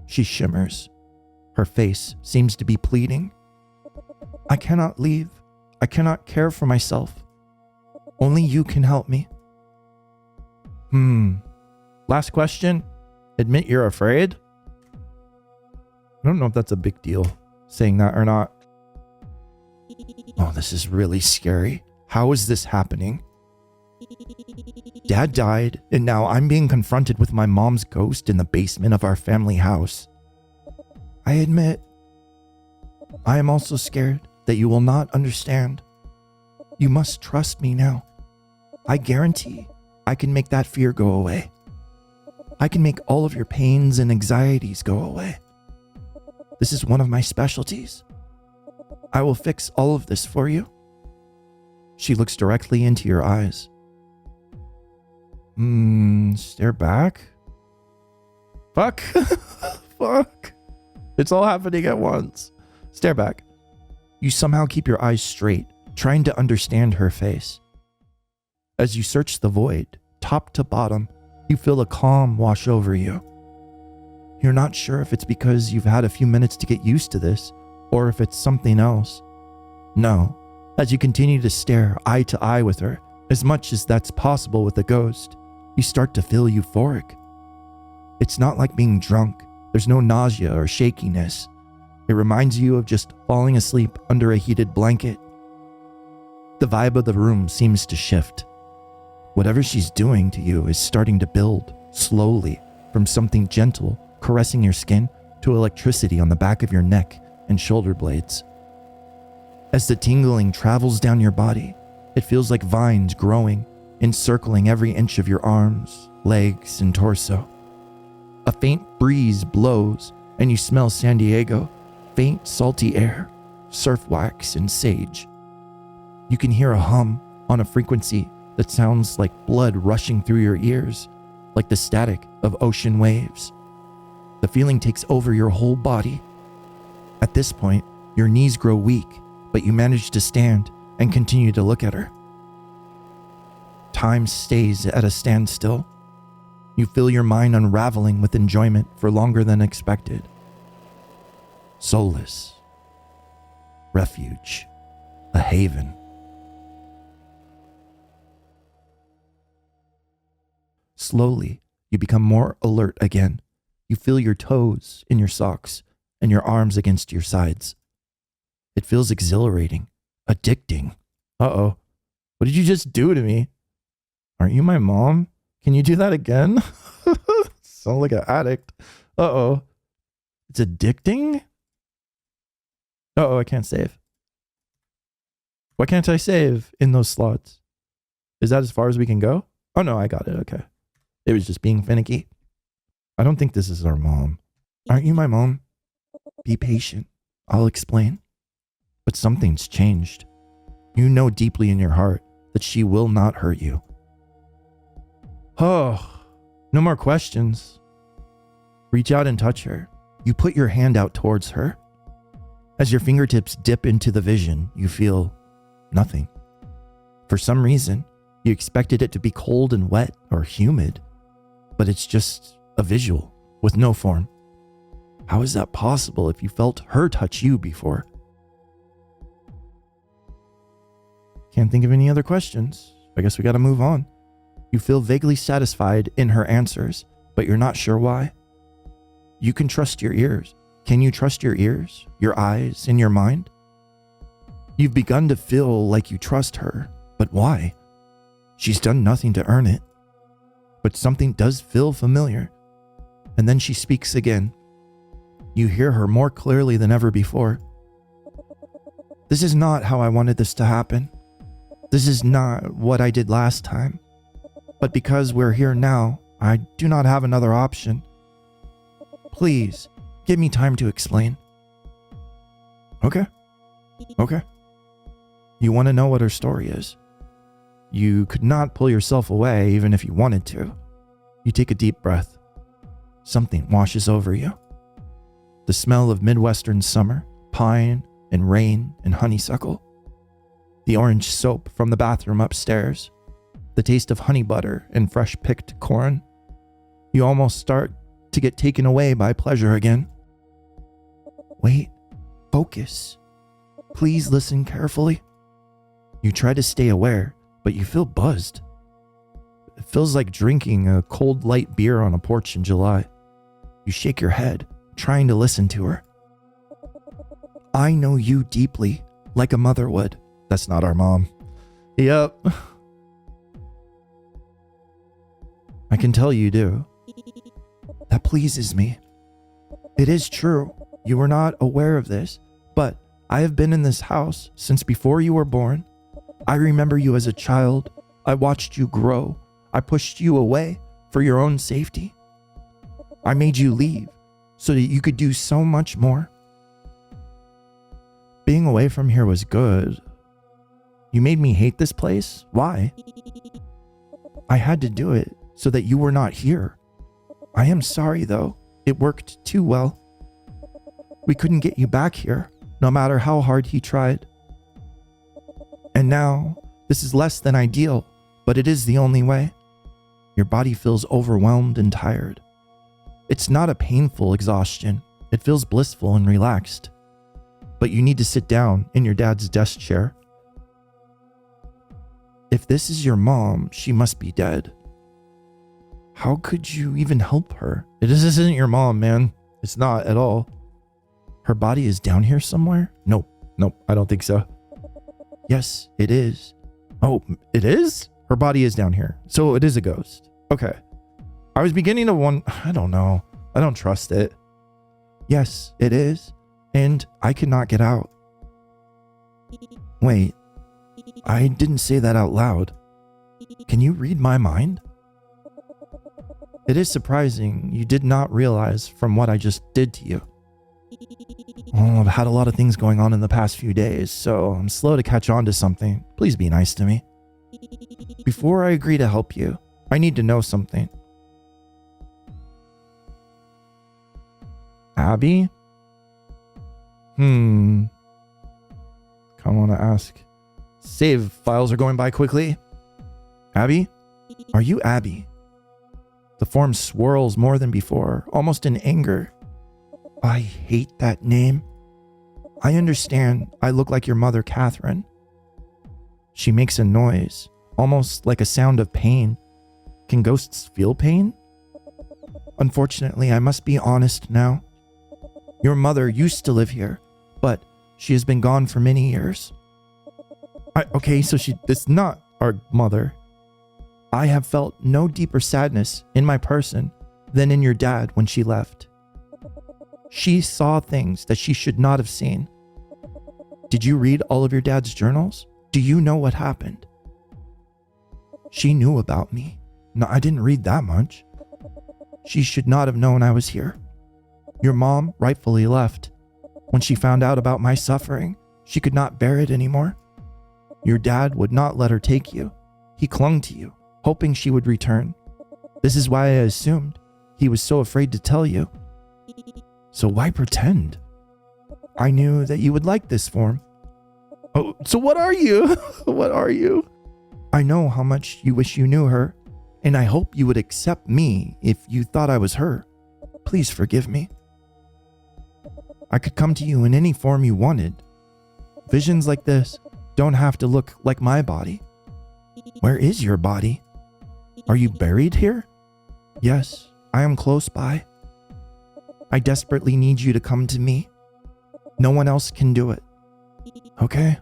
She shimmers. Her face seems to be pleading. I cannot leave. I cannot care for myself. Only you can help me. Last question. Admit you're afraid? I don't know if that's a big deal, saying that or not. Oh, this is really scary. How is this happening? Dad died, and now I'm being confronted with my mom's ghost in the basement of our family house. I admit, I am also scared that you will not understand. You must trust me now. I guarantee I can make that fear go away. I can make all of your pains and anxieties go away. This is one of my specialties. I will fix all of this for you. She looks directly into your eyes. Stare back? Fuck. Fuck. It's all happening at once. Stare back. You somehow keep your eyes straight, trying to understand her face. As you search the void, top to bottom, you feel a calm wash over you. You're not sure if it's because you've had a few minutes to get used to this, or if it's something else. No, as you continue to stare eye to eye with her, as much as that's possible with a ghost, you start to feel euphoric. It's not like being drunk. There's no nausea or shakiness. It reminds you of just falling asleep under a heated blanket. The vibe of the room seems to shift. Whatever she's doing to you is starting to build, slowly, from something gentle, caressing your skin, to electricity on the back of your neck and shoulder blades. As the tingling travels down your body, it feels like vines growing, encircling every inch of your arms, legs, and torso. A faint breeze blows, and you smell San Diego, faint salty air, surf wax, and sage. You can hear a hum on a frequency that sounds like blood rushing through your ears, like the static of ocean waves. The feeling takes over your whole body. At this point, your knees grow weak, but you manage to stand and continue to look at her. Time stays at a standstill. You feel your mind unraveling with enjoyment for longer than expected. Solace. Refuge. A haven. Slowly, you become more alert again. You feel your toes in your socks and your arms against your sides. It feels exhilarating, addicting. Uh-oh. What did you just do to me? Aren't you my mom? Can you do that again? Sound like an addict. Uh-oh. It's addicting? Uh-oh, I can't save. Why can't I save in those slots? Is that as far as we can go? Oh no, I got it. Okay. It was just being finicky. I don't think this is our mom. Aren't you my mom? Be patient. I'll explain. But something's changed. You know deeply in your heart that she will not hurt you. Oh, no more questions. Reach out and touch her. You put your hand out towards her. As your fingertips dip into the vision, you feel nothing. For some reason, you expected it to be cold and wet or humid, but it's just a visual with no form. How is that possible if you felt her touch you before? Can't think of any other questions. I guess we gotta move on. You feel vaguely satisfied in her answers, but you're not sure why. You can trust your ears. Can you trust your ears, your eyes, and your mind? You've begun to feel like you trust her, but why? She's done nothing to earn it. But something does feel familiar. And then she speaks again. You hear her more clearly than ever before. This is not how I wanted this to happen. This is not what I did last time. But because we're here now, I do not have another option. Please, give me time to explain. Okay. You want to know what her story is. You could not pull yourself away even if you wanted to. You take a deep breath. Something washes over you. The smell of Midwestern summer, pine and rain and honeysuckle. The orange soap from the bathroom upstairs. The taste of honey butter and fresh picked corn. You almost start to get taken away by pleasure again. Wait, focus. Please listen carefully. You try to stay aware, but you feel buzzed. It feels like drinking a cold light beer on a porch in July. You shake your head, trying to listen to her. I know you deeply, like a mother would. That's not our mom. Yep. I can tell you do. That pleases me. It is true. You were not aware of this, but I have been in this house since before you were born. I remember you as a child. I watched you grow. I pushed you away for your own safety. I made you leave so that you could do so much more. Being away from here was good. You made me hate this place? Why? I had to do it so that you were not here. I am sorry though. It worked too well. We couldn't get you back here, no matter how hard he tried. And now, this is less than ideal, but it is the only way. Your body feels overwhelmed and tired. It's not a painful exhaustion. It feels blissful and relaxed. But you need to sit down in your dad's desk chair. If this is your mom, she must be dead. How could you even help her? This isn't your mom, man. It's not at all. Her body is down here somewhere? Nope, I don't think so. Yes, it is. Oh, it is? Her body is down here. So it is a ghost. Okay. I was beginning to I don't know. I don't trust it. Yes, it is. And I cannot get out. Wait. I didn't say that out loud. Can you read my mind? It is surprising you did not realize from what I just did to you. Oh, I've had a lot of things going on in the past few days, so I'm slow to catch on to something. Please be nice to me. Before I agree to help you, I need to know something. Abby? Come on to ask. Save files are going by quickly. Abby? Are you Abby? The form swirls more than before, almost in anger. I hate that name. I understand I look like your mother, Catherine. She makes a noise, almost like a sound of pain. Can ghosts feel pain? Unfortunately, I must be honest now. Your mother used to live here, but she has been gone for many years. So it's not our mother. I have felt no deeper sadness in my person than in your dad when she left. She saw things that she should not have seen. Did you read all of your dad's journals? Do you know what happened? She knew about me. No, I didn't read that much. She should not have known I was here. Your mom rightfully left. When she found out about my suffering, she could not bear it anymore. Your dad would not let her take you. He clung to you, hoping she would return. This is why I assumed he was so afraid to tell you. So why pretend? I knew that you would like this form. Oh, so what are you? What are you? I know how much you wish you knew her, and I hope you would accept me if you thought I was her. Please forgive me. I could come to you in any form you wanted. Visions like this, don't have to look like my body. Where is your body? Are you buried here? Yes, I am close by. I desperately need you to come to me. No one else can do it. Okay?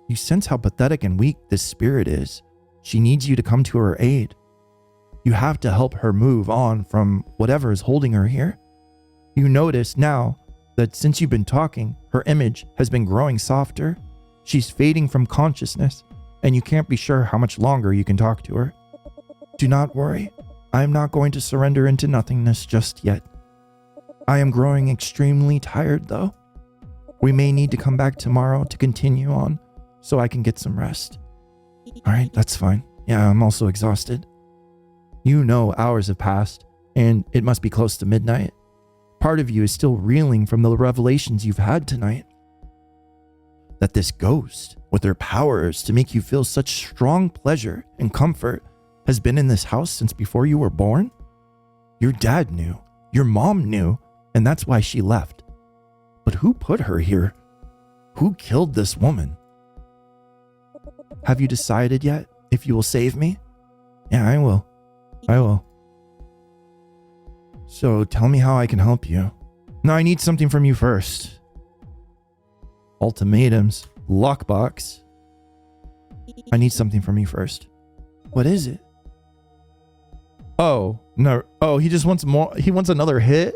You sense how pathetic and weak this spirit is. She needs you to come to her aid. You have to help her move on from whatever is holding her here. You notice now that since you've been talking, her image has been growing softer. She's fading from consciousness, and you can't be sure how much longer you can talk to her. Do not worry. I am not going to surrender into nothingness just yet. I am growing extremely tired, though. We may need to come back tomorrow to continue on, so I can get some rest. All right, that's fine. Yeah, I'm also exhausted. You know hours have passed, and it must be close to midnight. Part of you is still reeling from the revelations you've had tonight. That this ghost, with her powers to make you feel such strong pleasure and comfort, has been in this house since before you were born? Your dad knew, your mom knew, and that's why she left. But who put her here? Who killed this woman? Have you decided yet if you will save me? Yeah, I will. I will. So tell me how I can help you. No, I need something from you first. Ultimatums. Lockbox. I need something from you first. What is it? Oh, no. Oh, he just wants more. He wants another hit?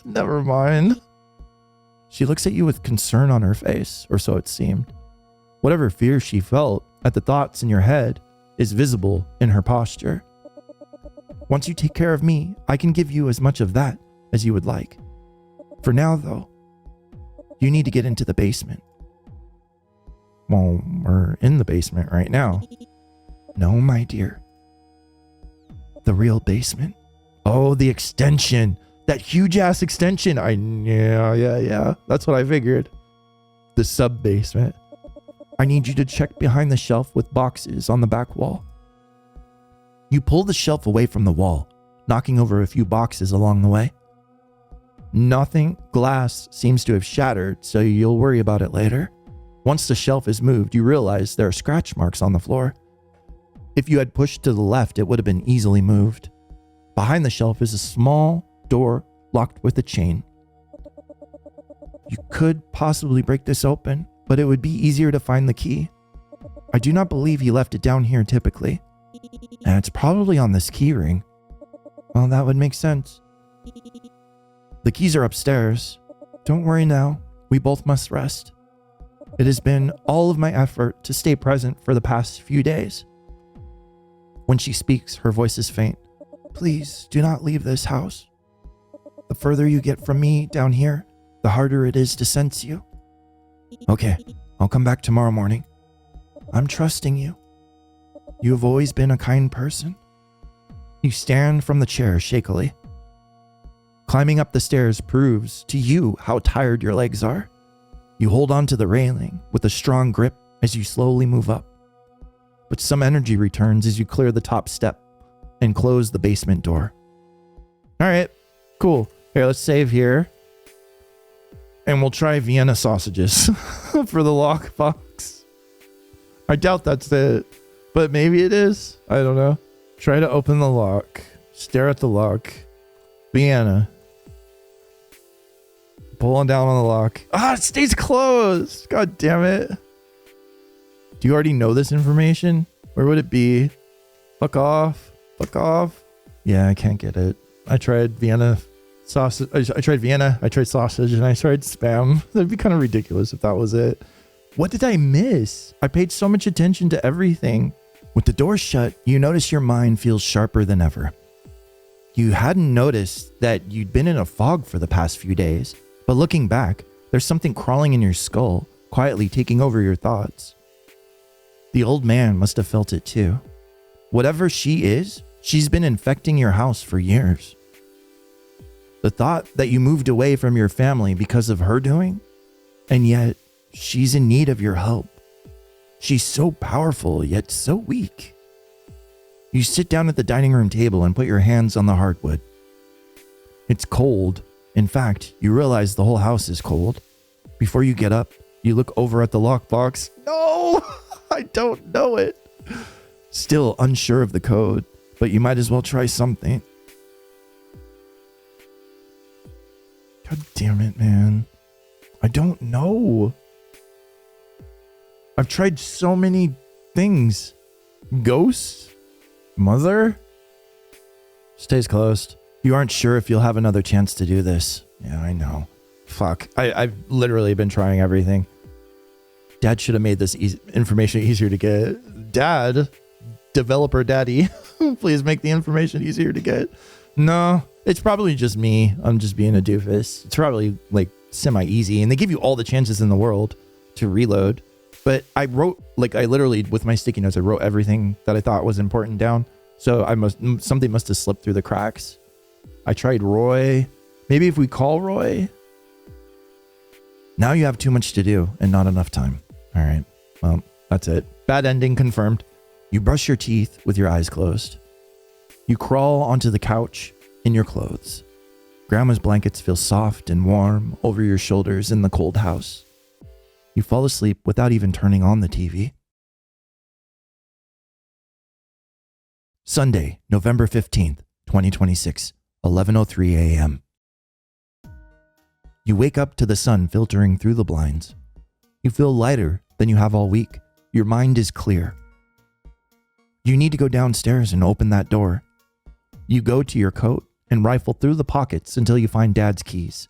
Never mind. She looks at you with concern on her face, or so it seemed. Whatever fear she felt at the thoughts in your head is visible in her posture. Once you take care of me, I can give you as much of that as you would like. For now, though, you need to get into the basement. Well, we're in the basement right now. No, my dear. The real basement. Oh, the extension. That huge-ass extension. Yeah. That's what I figured. The sub-basement. I need you to check behind the shelf with boxes on the back wall. You pull the shelf away from the wall, knocking over a few boxes along the way. Nothing. Glass seems to have shattered, so you'll worry about it later. Once the shelf is moved, you realize there are scratch marks on the floor. If you had pushed to the left, it would have been easily moved. Behind the shelf is a small door locked with a chain. You could possibly break this open, but it would be easier to find the key. I do not believe he left it down here typically. And it's probably on this key ring. Well, that would make sense. The keys are upstairs. Don't worry now. We both must rest. It has been all of my effort to stay present for the past few days. When she speaks, her voice is faint. Please do not leave this house. The further you get from me down here, the harder it is to sense you. Okay, I'll come back tomorrow morning. I'm trusting you. You have always been a kind person. You stand from the chair shakily. Climbing up the stairs proves to you how tired your legs are. You hold onto the railing with a strong grip as you slowly move up. But some energy returns as you clear the top step and close the basement door. All right, cool. Here, let's save here. And we'll try Vienna sausages for the lockbox. I doubt that's it, but maybe it is. I don't know. Try to open the lock. Stare at the lock. Vienna. Pulling down on the lock. Ah, it stays closed. God damn it. Do you already know this information? Where would it be? Fuck off. Fuck off. Yeah, I can't get it. I tried Vienna sausage. I tried Vienna. I tried sausage, and I tried spam. That'd be kind of ridiculous if that was it. What did I miss? I paid so much attention to everything. With the door shut, you notice your mind feels sharper than ever. You hadn't noticed that you'd been in a fog for the past few days, but looking back, there's something crawling in your skull, quietly taking over your thoughts. The old man must have felt it too. Whatever she is, she's been infecting your house for years. The thought that you moved away from your family because of her doing, and yet she's in need of your help. She's so powerful, yet so weak. You sit down at the dining room table and put your hands on the hardwood. It's cold. In fact, you realize the whole house is cold. Before you get up, You look over at the lockbox. No, I don't know it. Still unsure of the code, but you might as well try something. God damn it, man. I don't know. I've tried so many things. Ghost? Mother? Stays closed. You aren't sure if you'll have another chance to do this. Yeah, I know. Fuck. I've literally been trying everything. Dad should have made this information easier to get. Dad? Developer daddy. Please make the information easier to get. No, it's probably just me. I'm just being a doofus. It's probably like semi-easy, and they give you all the chances in the world to reload. But I literally, with my sticky notes, I wrote everything that I thought was important down. So something must have slipped through the cracks. I tried Roy. Maybe if we call Roy. Now you have too much to do and not enough time. All right. Well, that's it. Bad ending confirmed. You brush your teeth with your eyes closed. You crawl onto the couch in your clothes. Grandma's blankets feel soft and warm over your shoulders in the cold house. You fall asleep without even turning on the TV. Sunday, November 15th, 2026, 11:03 a.m. You wake up to the sun filtering through the blinds. You feel lighter than you have all week. Your mind is clear. You need to go downstairs and open that door. You go to your coat and rifle through the pockets until you find Dad's keys.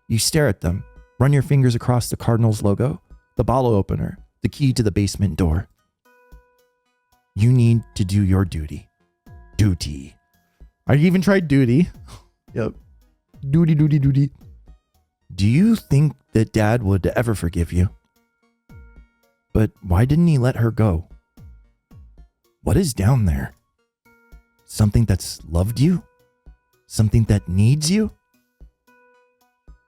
You stare at them, run your fingers across the Cardinals logo, the bottle opener, the key to the basement door. You need to do your duty. Duty. I even tried duty. Yep. Duty. Do you think that Dad would ever forgive you? But why didn't he let her go? What is down there? Something that's loved you? Something that needs you?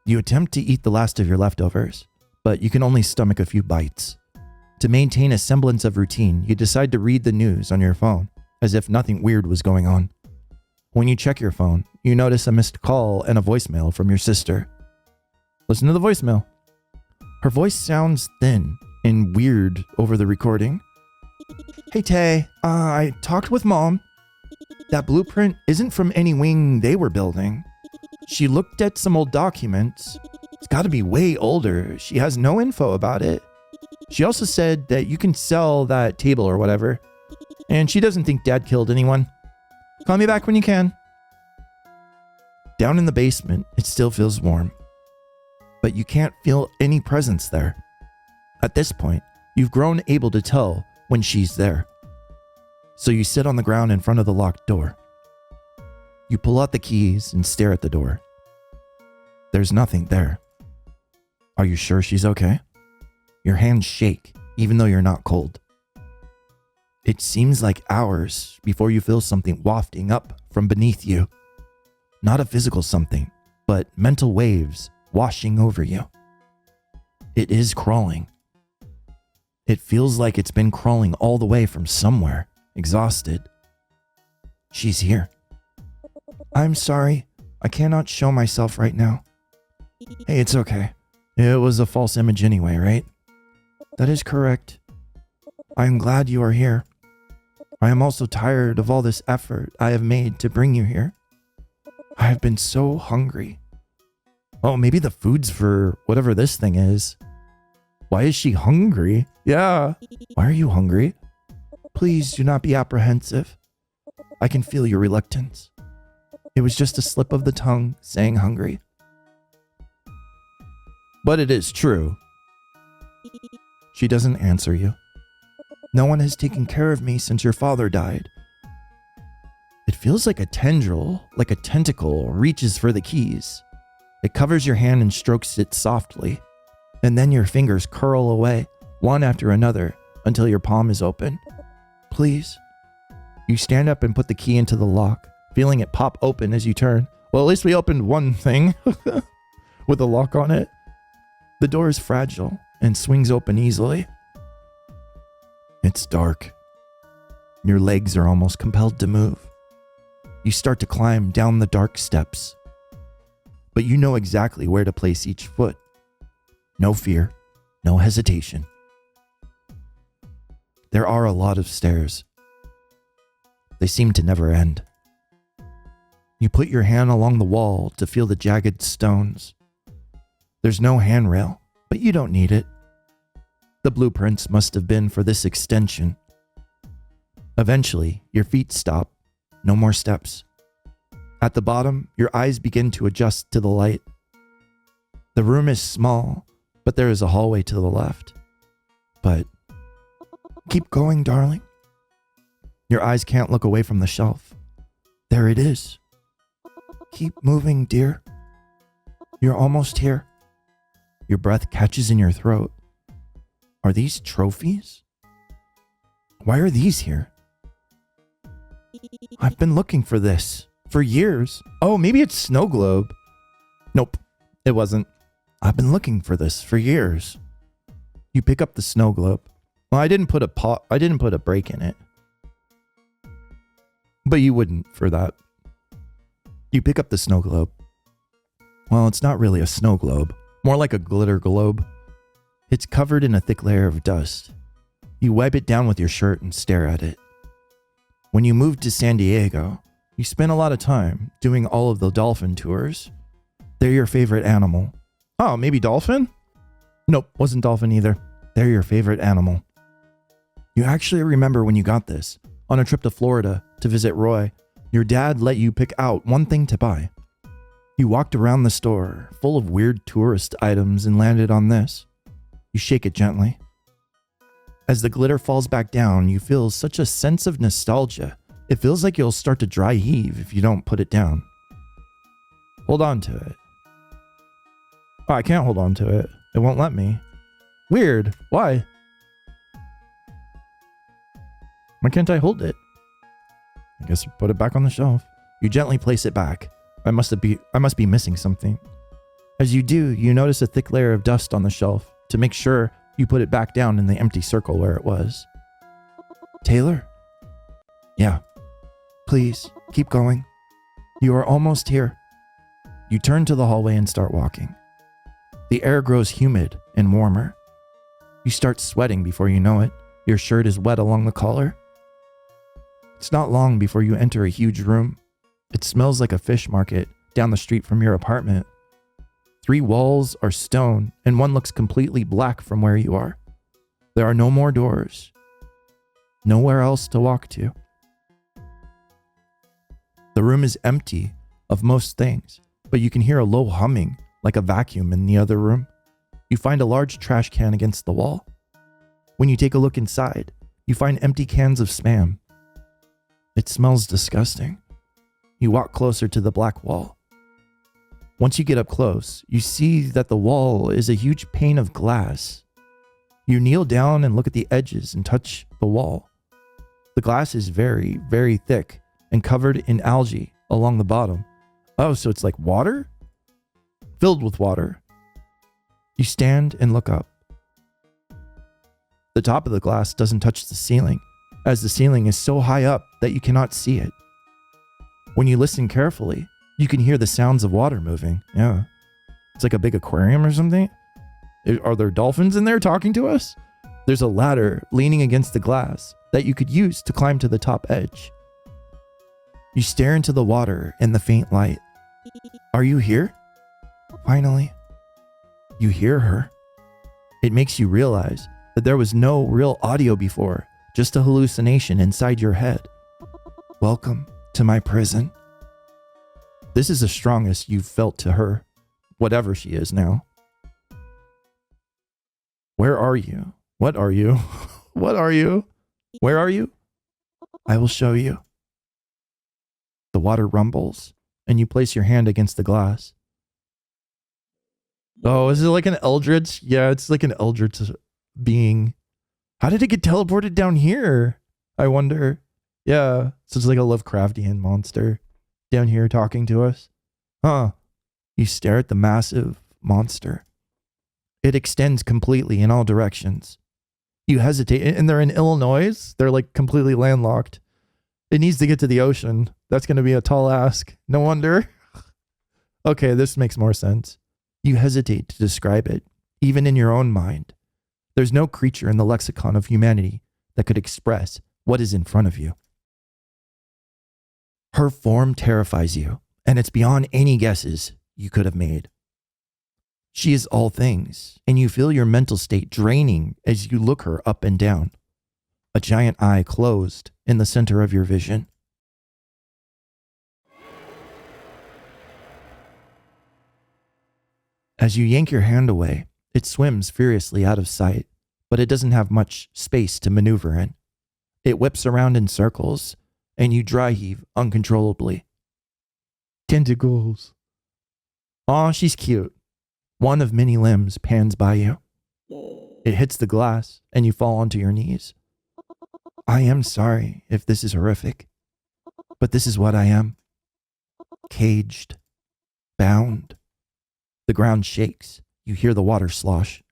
You attempt to eat the last of your leftovers, but you can only stomach a few bites. To maintain a semblance of routine, you decide to read the news on your phone, as if nothing weird was going on. When you check your phone, you notice a missed call and a voicemail from your sister. Listen to the voicemail. Her voice sounds thin and weird over the recording. Hey Tay, I talked with Mom. That blueprint isn't from any wing they were building. She looked at some old documents. It's got to be way older. She has no info about it. She also said that you can sell that table or whatever. And she doesn't think Dad killed anyone. Call me back when you can. Down in the basement, it still feels warm. But you can't feel any presence there. At this point, you've grown able to tell when she's there. So you sit on the ground in front of the locked door. You pull out the keys and stare at the door. There's nothing there. Are you sure she's okay? Your hands shake, even though you're not cold. It seems like hours before you feel something wafting up from beneath you. Not a physical something, but mental waves washing over you. It is crawling. It feels like it's been crawling all the way from somewhere, exhausted. She's here. I'm sorry. I cannot show myself right now. Hey, it's okay. It was a false image anyway, right? That is correct. I am glad you are here. I am also tired of all this effort I have made to bring you here. I have been so hungry. Oh, maybe the food's for whatever this thing is. Why is she hungry? Yeah. Why are you hungry? Please do not be apprehensive. I can feel your reluctance. It was just a slip of the tongue saying hungry. But it is true. She doesn't answer you. No one has taken care of me since your father died. It feels like a tendril, like a tentacle, reaches for the keys. It covers your hand and strokes it softly. And then your fingers curl away, one after another, until your palm is open. Please. You stand up and put the key into the lock, feeling it pop open as you turn. Well, at least we opened one thing with a lock on it. The door is fragile and swings open easily. It's dark. Your legs are almost compelled to move. You start to climb down the dark steps. But you know exactly where to place each foot. No fear, no hesitation. There are a lot of stairs. They seem to never end. You put your hand along the wall to feel the jagged stones. There's no handrail, but you don't need it. The blueprints must have been for this extension. Eventually, your feet stop. No more steps. At the bottom, your eyes begin to adjust to the light. The room is small, but there is a hallway to the left. But keep going, darling. Your eyes can't look away from the shelf. There it is. Keep moving, dear. You're almost here. Your breath catches in your throat. Are these trophies? Why are these here? I've been looking for this for years. Oh, maybe it's snow globe. Nope, it wasn't. I've been looking for this for years. You pick up the snow globe. Well, I didn't put a break in it. But you wouldn't for that. You pick up the snow globe. Well, it's not really a snow globe, more like a glitter globe. It's covered in a thick layer of dust. You wipe it down with your shirt and stare at it. When you moved to San Diego, you spent a lot of time doing all of the dolphin tours. They're your favorite animal. Oh, maybe dolphin? Nope, wasn't dolphin either. They're your favorite animal. You actually remember when you got this, on a trip to Florida to visit Roy, your dad let you pick out one thing to buy. You walked around the store, full of weird tourist items, and landed on this. You shake it gently. As the glitter falls back down, you feel such a sense of nostalgia. It feels like you'll start to dry heave if you don't put it down. Hold on to it. Oh, I can't hold on to it. It won't let me. Weird. Why? Why can't I hold it? I guess put it back on the shelf. You gently place it back. I must be missing something. As you do, you notice a thick layer of dust on the shelf. To make sure, you put it back down in the empty circle where it was. Taylor? Yeah. Please, keep going. You are almost here. You turn to the hallway and start walking. The air grows humid and warmer. You start sweating before you know it. Your shirt is wet along the collar. It's not long before you enter a huge room. It smells like a fish market down the street from your apartment. 3 walls are stone, and one looks completely black from where you are. There are no more doors. Nowhere else to walk to. The room is empty of most things, but you can hear a low humming, like a vacuum in the other room. You find a large trash can against the wall. When you take a look inside, you find empty cans of Spam. It smells disgusting. You walk closer to the black wall. Once you get up close, you see that the wall is a huge pane of glass. You kneel down and look at the edges and touch the wall. The glass is very, very thick and covered in algae along the bottom. Oh, so it's like water? Filled with water. You stand and look up. The top of the glass doesn't touch the ceiling, as the ceiling is so high up that you cannot see it. When you listen carefully, you can hear the sounds of water moving. Yeah. It's like a big aquarium or something. Are there dolphins in there talking to us? There's a ladder leaning against the glass that you could use to climb to the top edge. You stare into the water in the faint light. Are you here? Finally, you hear her. It makes you realize that there was no real audio before, just a hallucination inside your head. Welcome to my prison. This is the strongest you've felt to her, whatever she is now. Where are you? What are you? What are you? Where are you? I will show you. The water rumbles, and you place your hand against the glass. Oh, is it like an eldritch? Yeah, it's like an eldritch being. How did it get teleported down here? I wonder. Yeah, so it's like a Lovecraftian monster down here talking to us. Huh. You stare at the massive monster. It extends completely in all directions. You hesitate, and they're in Illinois. They're like completely landlocked. It needs to get to the ocean. That's going to be a tall ask. No wonder. Okay, this makes more sense. You hesitate to describe it, even in your own mind. There's no creature in the lexicon of humanity that could express what is in front of you. Her form terrifies you, and it's beyond any guesses you could have made. She is all things, and you feel your mental state draining as you look her up and down, a giant eye closed in the center of your vision. As you yank your hand away, it swims furiously out of sight, but it doesn't have much space to maneuver in. It whips around in circles, and you dry heave uncontrollably. Tentacles. Aw, she's cute. One of many limbs pans by you. It hits the glass, and you fall onto your knees. I am sorry if this is horrific, but this is what I am. Caged. Bound. The ground shakes. You hear the water slosh.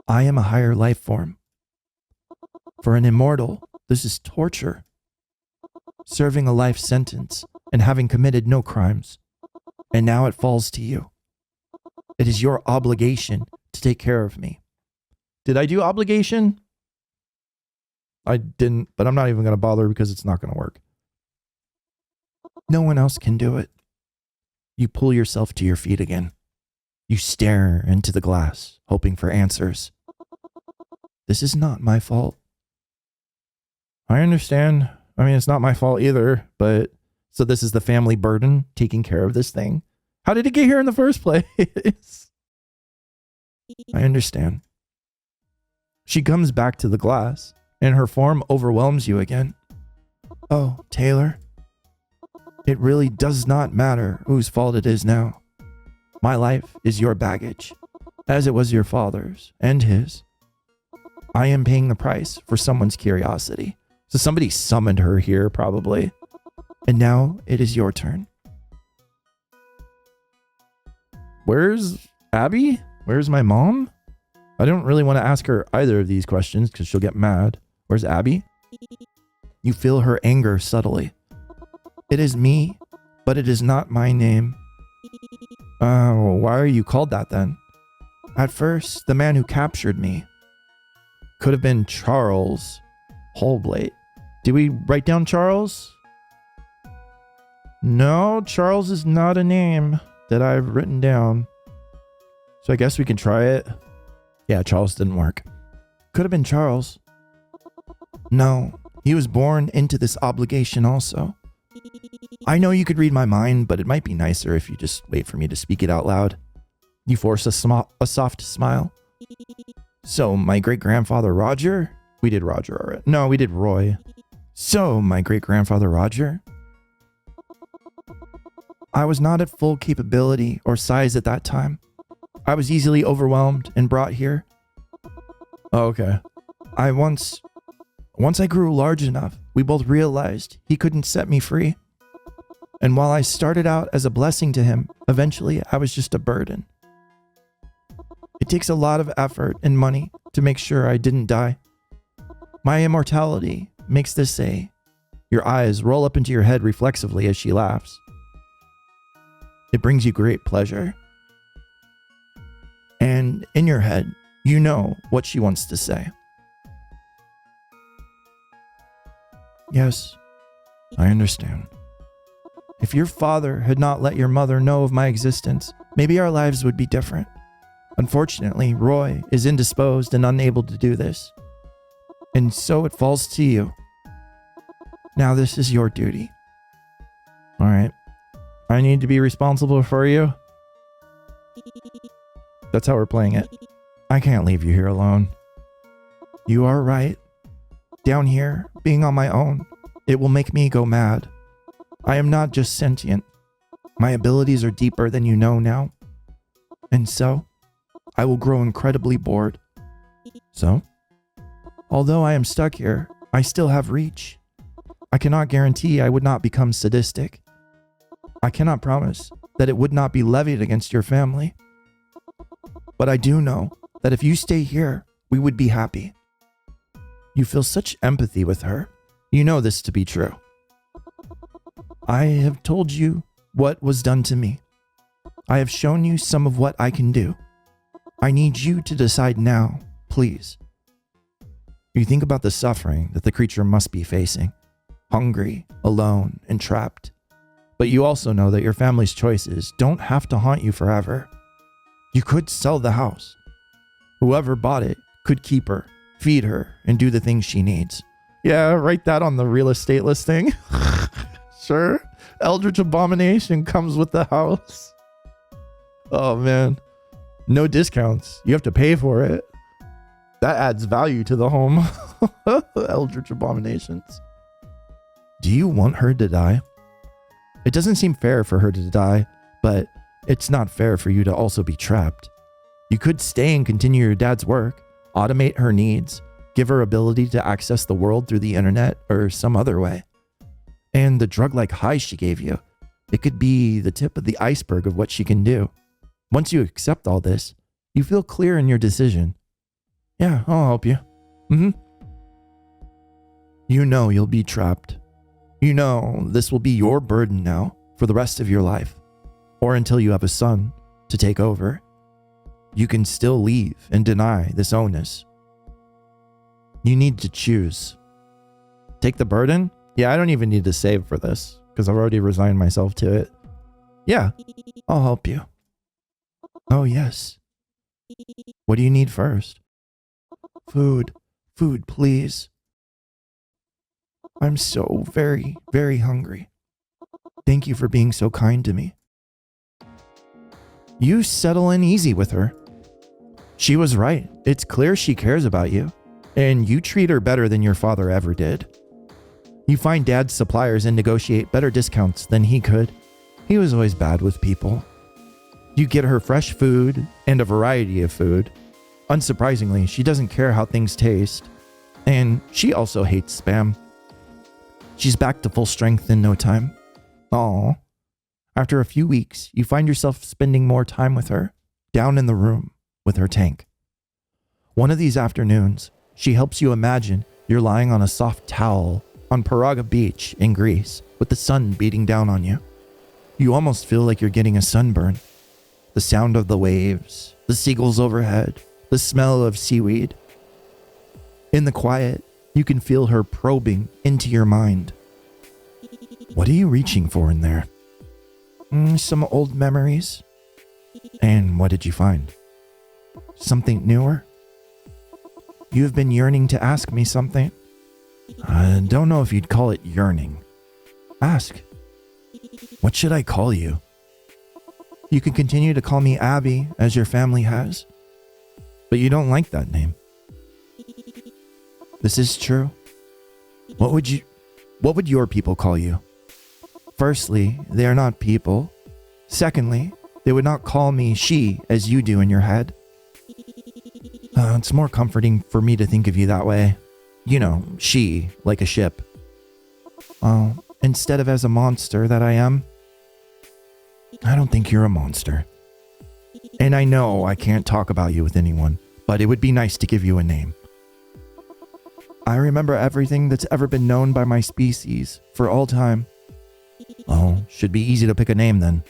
I am a higher life form. For an immortal, this is torture. Serving a life sentence and having committed no crimes. And now it falls to you. It is your obligation to take care of me. Did I do obligation? I didn't, but I'm not even going to bother because it's not going to work. No one else can do it. You pull yourself to your feet again. You stare into the glass, hoping for answers. This is not my fault. I understand. I mean, it's not my fault either, but so this is the family burden, taking care of this thing. How did it get here in the first place? I understand. She comes back to the glass, and her form overwhelms you again. Oh, Taylor. It really does not matter whose fault it is now. My life is your baggage, as it was your father's and his. I am paying the price for someone's curiosity. So somebody summoned her here, probably. And now it is your turn. Where's Abby? Where's my mom? I don't really want to ask her either of these questions because she'll get mad. Where's Abby? You feel her anger subtly. It is me, but it is not my name. Why are you called that then? At first, the man who captured me could have been Charles Holblate. Did we write down Charles? No, Charles is not a name that I've written down. So I guess we can try it. Yeah, Charles didn't work. Could have been Charles. No, he was born into this obligation also. I know you could read my mind, but it might be nicer if you just wait for me to speak it out loud. You force a soft smile. So, my great-grandfather Roger? We did Roger already. No, we did Roy. So, my great-grandfather Roger? I was not at full capability or size at that time. I was easily overwhelmed and brought here. Oh, okay. Once I grew large enough, we both realized he couldn't set me free. And while I started out as a blessing to him, eventually I was just a burden. It takes a lot of effort and money to make sure I didn't die. My immortality makes this say, your eyes roll up into your head reflexively as she laughs. It brings you great pleasure. And in your head, you know what she wants to say. Yes, I understand. If your father had not let your mother know of my existence, maybe our lives would be different. Unfortunately, Roy is indisposed and unable to do this. And so it falls to you. Now this is your duty. All right. I need to be responsible for you. That's how we're playing it. I can't leave you here alone. You are right. Down here, being on my own, it will make me go mad. I am not just sentient. My abilities are deeper than you know now. And so, I will grow incredibly bored. So, although I am stuck here, I still have reach. I cannot guarantee I would not become sadistic. I cannot promise that it would not be levied against your family. But I do know that if you stay here, we would be happy. You feel such empathy with her. You know this to be true. I have told you what was done to me. I have shown you some of what I can do. I need you to decide now, please. You think about the suffering that the creature must be facing, hungry, alone, and trapped. But you also know that your family's choices don't have to haunt you forever. You could sell the house. Whoever bought it could keep her, feed her, and do the things she needs. Yeah, write that on the real estate listing. Sure. Eldritch Abomination comes with the house. Oh man. No discounts. You have to pay for it. That adds value to the home. Eldritch Abominations. Do you want her to die? It doesn't seem fair for her to die, but it's not fair for you to also be trapped. You could stay and continue your dad's work, automate her needs, give her ability to access the world through the internet or some other way. And the drug-like high she gave you, it could be the tip of the iceberg of what she can do. Once you accept all this, you feel clear in your decision. Yeah, I'll help you. You know you'll be trapped. You know this will be your burden now for the rest of your life, or until you have a son to take over. You can still leave and deny this onus. You need to choose. Take the burden? Yeah, I don't even need to save for this because I've already resigned myself to it. Yeah, I'll help you. Oh, yes. What do you need first? Food. Food, please. I'm so very, very hungry. Thank you for being so kind to me. You settle in easy with her. She was right. It's clear she cares about you, and you treat her better than your father ever did. You find Dad's suppliers and negotiate better discounts than he could. He was always bad with people. You get her fresh food and a variety of food. Unsurprisingly, she doesn't care how things taste, and she also hates spam. She's back to full strength in no time. Aww. After a few weeks, you find yourself spending more time with her, down in the room with her tank. One of these afternoons, she helps you imagine you're lying on a soft towel on Paraga Beach in Greece with the sun beating down on you. You almost feel like you're getting a sunburn. The sound of the waves, the seagulls overhead, the smell of seaweed. In the quiet, you can feel her probing into your mind. What are you reaching for in there? Some old memories. And what did you find? Something newer? You've been yearning to ask me something. I don't know if you'd call it yearning. Ask. What should I call you? You can continue to call me Abby, as your family has. But you don't like that name. This is true. What would your people call you? Firstly, they are not people. Secondly, they would not call me she as you do in your head. It's more comforting for me to think of you that way. You know, she, like a ship. Instead of as a monster that I am. I don't think you're a monster. And I know I can't talk about you with anyone, but it would be nice to give you a name. I remember everything that's ever been known by my species for all time. Oh, should be easy to pick a name then.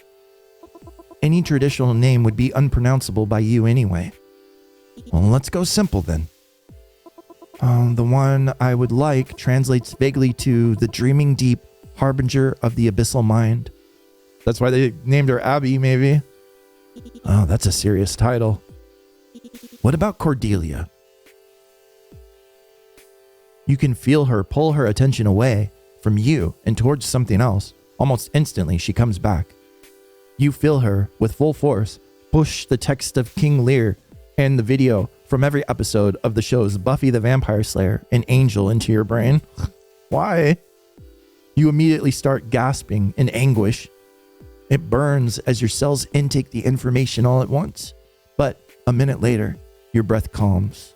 Any traditional name would be unpronounceable by you anyway. Well, let's go simple then. The one I would like translates vaguely to the dreaming deep harbinger of the abyssal mind. That's why they named her Abby, maybe. Oh, that's a serious title. What about Cordelia? You can feel her pull her attention away from you and towards something else. Almost instantly, she comes back. You feel her, with full force, push the text of King Lear and the video from every episode of the shows Buffy the Vampire Slayer and Angel into your brain. Why? You immediately start gasping in anguish. It burns as your cells intake the information all at once. But a minute later, your breath calms.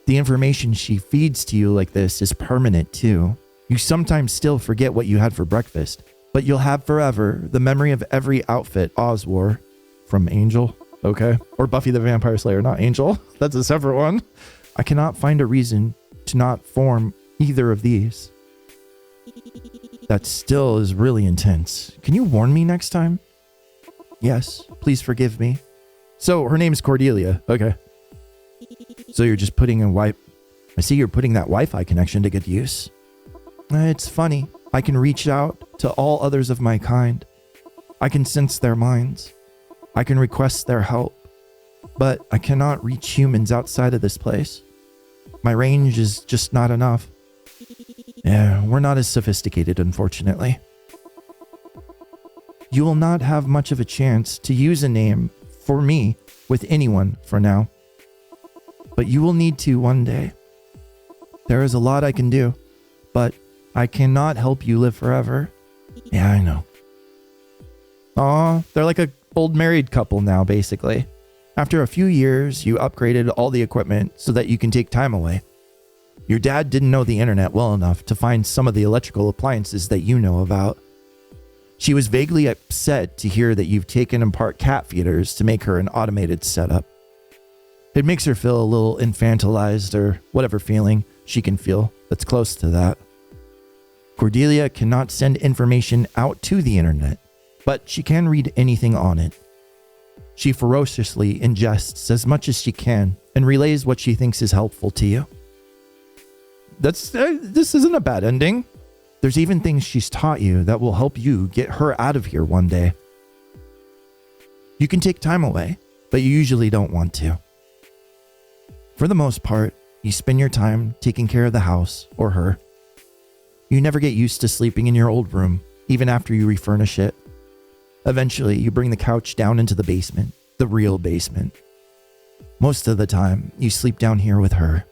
The information she feeds to you like this is permanent too. You sometimes still forget what you had for breakfast, but you'll have forever the memory of every outfit Oz wore. From Angel, okay? Or Buffy the Vampire Slayer, not Angel. That's a separate one. I cannot find a reason to not form either of these. That still is really intense. Can you warn me next time? Yes, please forgive me. So her name's Cordelia. Okay. So you're just putting I see you're putting that Wi-Fi connection to good use. It's funny. I can reach out to all others of my kind. I can sense their minds. I can request their help. But I cannot reach humans outside of this place. My range is just not enough. Yeah, we're not as sophisticated, unfortunately. You will not have much of a chance to use a name for me with anyone for now. But you will need to one day. There is a lot I can do, but I cannot help you live forever. Yeah, I know. Aw, they're like a old married couple now, basically. After a few years, you upgraded all the equipment so that you can take time away. Your dad didn't know the internet well enough to find some of the electrical appliances that you know about. She was vaguely upset to hear that you've taken apart cat feeders to make her an automated setup. It makes her feel a little infantilized, or whatever feeling she can feel that's close to that. Cordelia cannot send information out to the internet, but she can read anything on it. She ferociously ingests as much as she can and relays what she thinks is helpful to you. This isn't a bad ending. There's even things she's taught you that will help you get her out of here one day. You can take time away, but you usually don't want to. For the most part, you spend your time taking care of the house or her. You never get used to sleeping in your old room, even after you refurnish it. Eventually, you bring the couch down into the basement, the real basement. Most of the time, you sleep down here with her.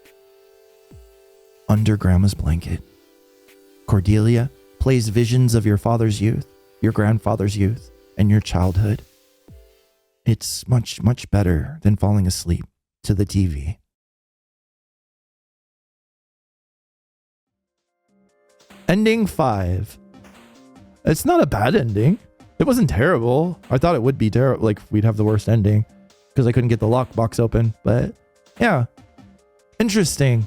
Under Grandma's blanket. Cordelia plays visions of your father's youth, your grandfather's youth, and your childhood. It's much, much better than falling asleep to the TV. Ending 5. It's not a bad ending. It wasn't terrible. I thought it would be terrible, like we'd have the worst ending because I couldn't get the lockbox open. But yeah, interesting.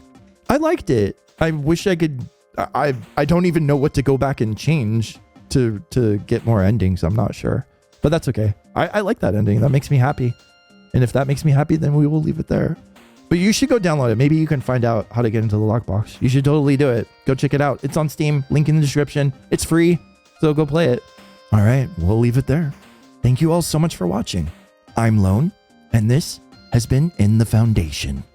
I liked it. I wish I could. I don't even know what to go back and change to get more endings. I'm not sure, but that's okay. I like that ending. That makes me happy. And if that makes me happy, then we will leave it there. But you should go download it. Maybe you can find out how to get into the lockbox. You should totally do it. Go check it out. It's on Steam. Link in the description. It's free. So go play it. All right. We'll leave it there. Thank you all so much for watching. I'm Lone, and this has been In the Foundation.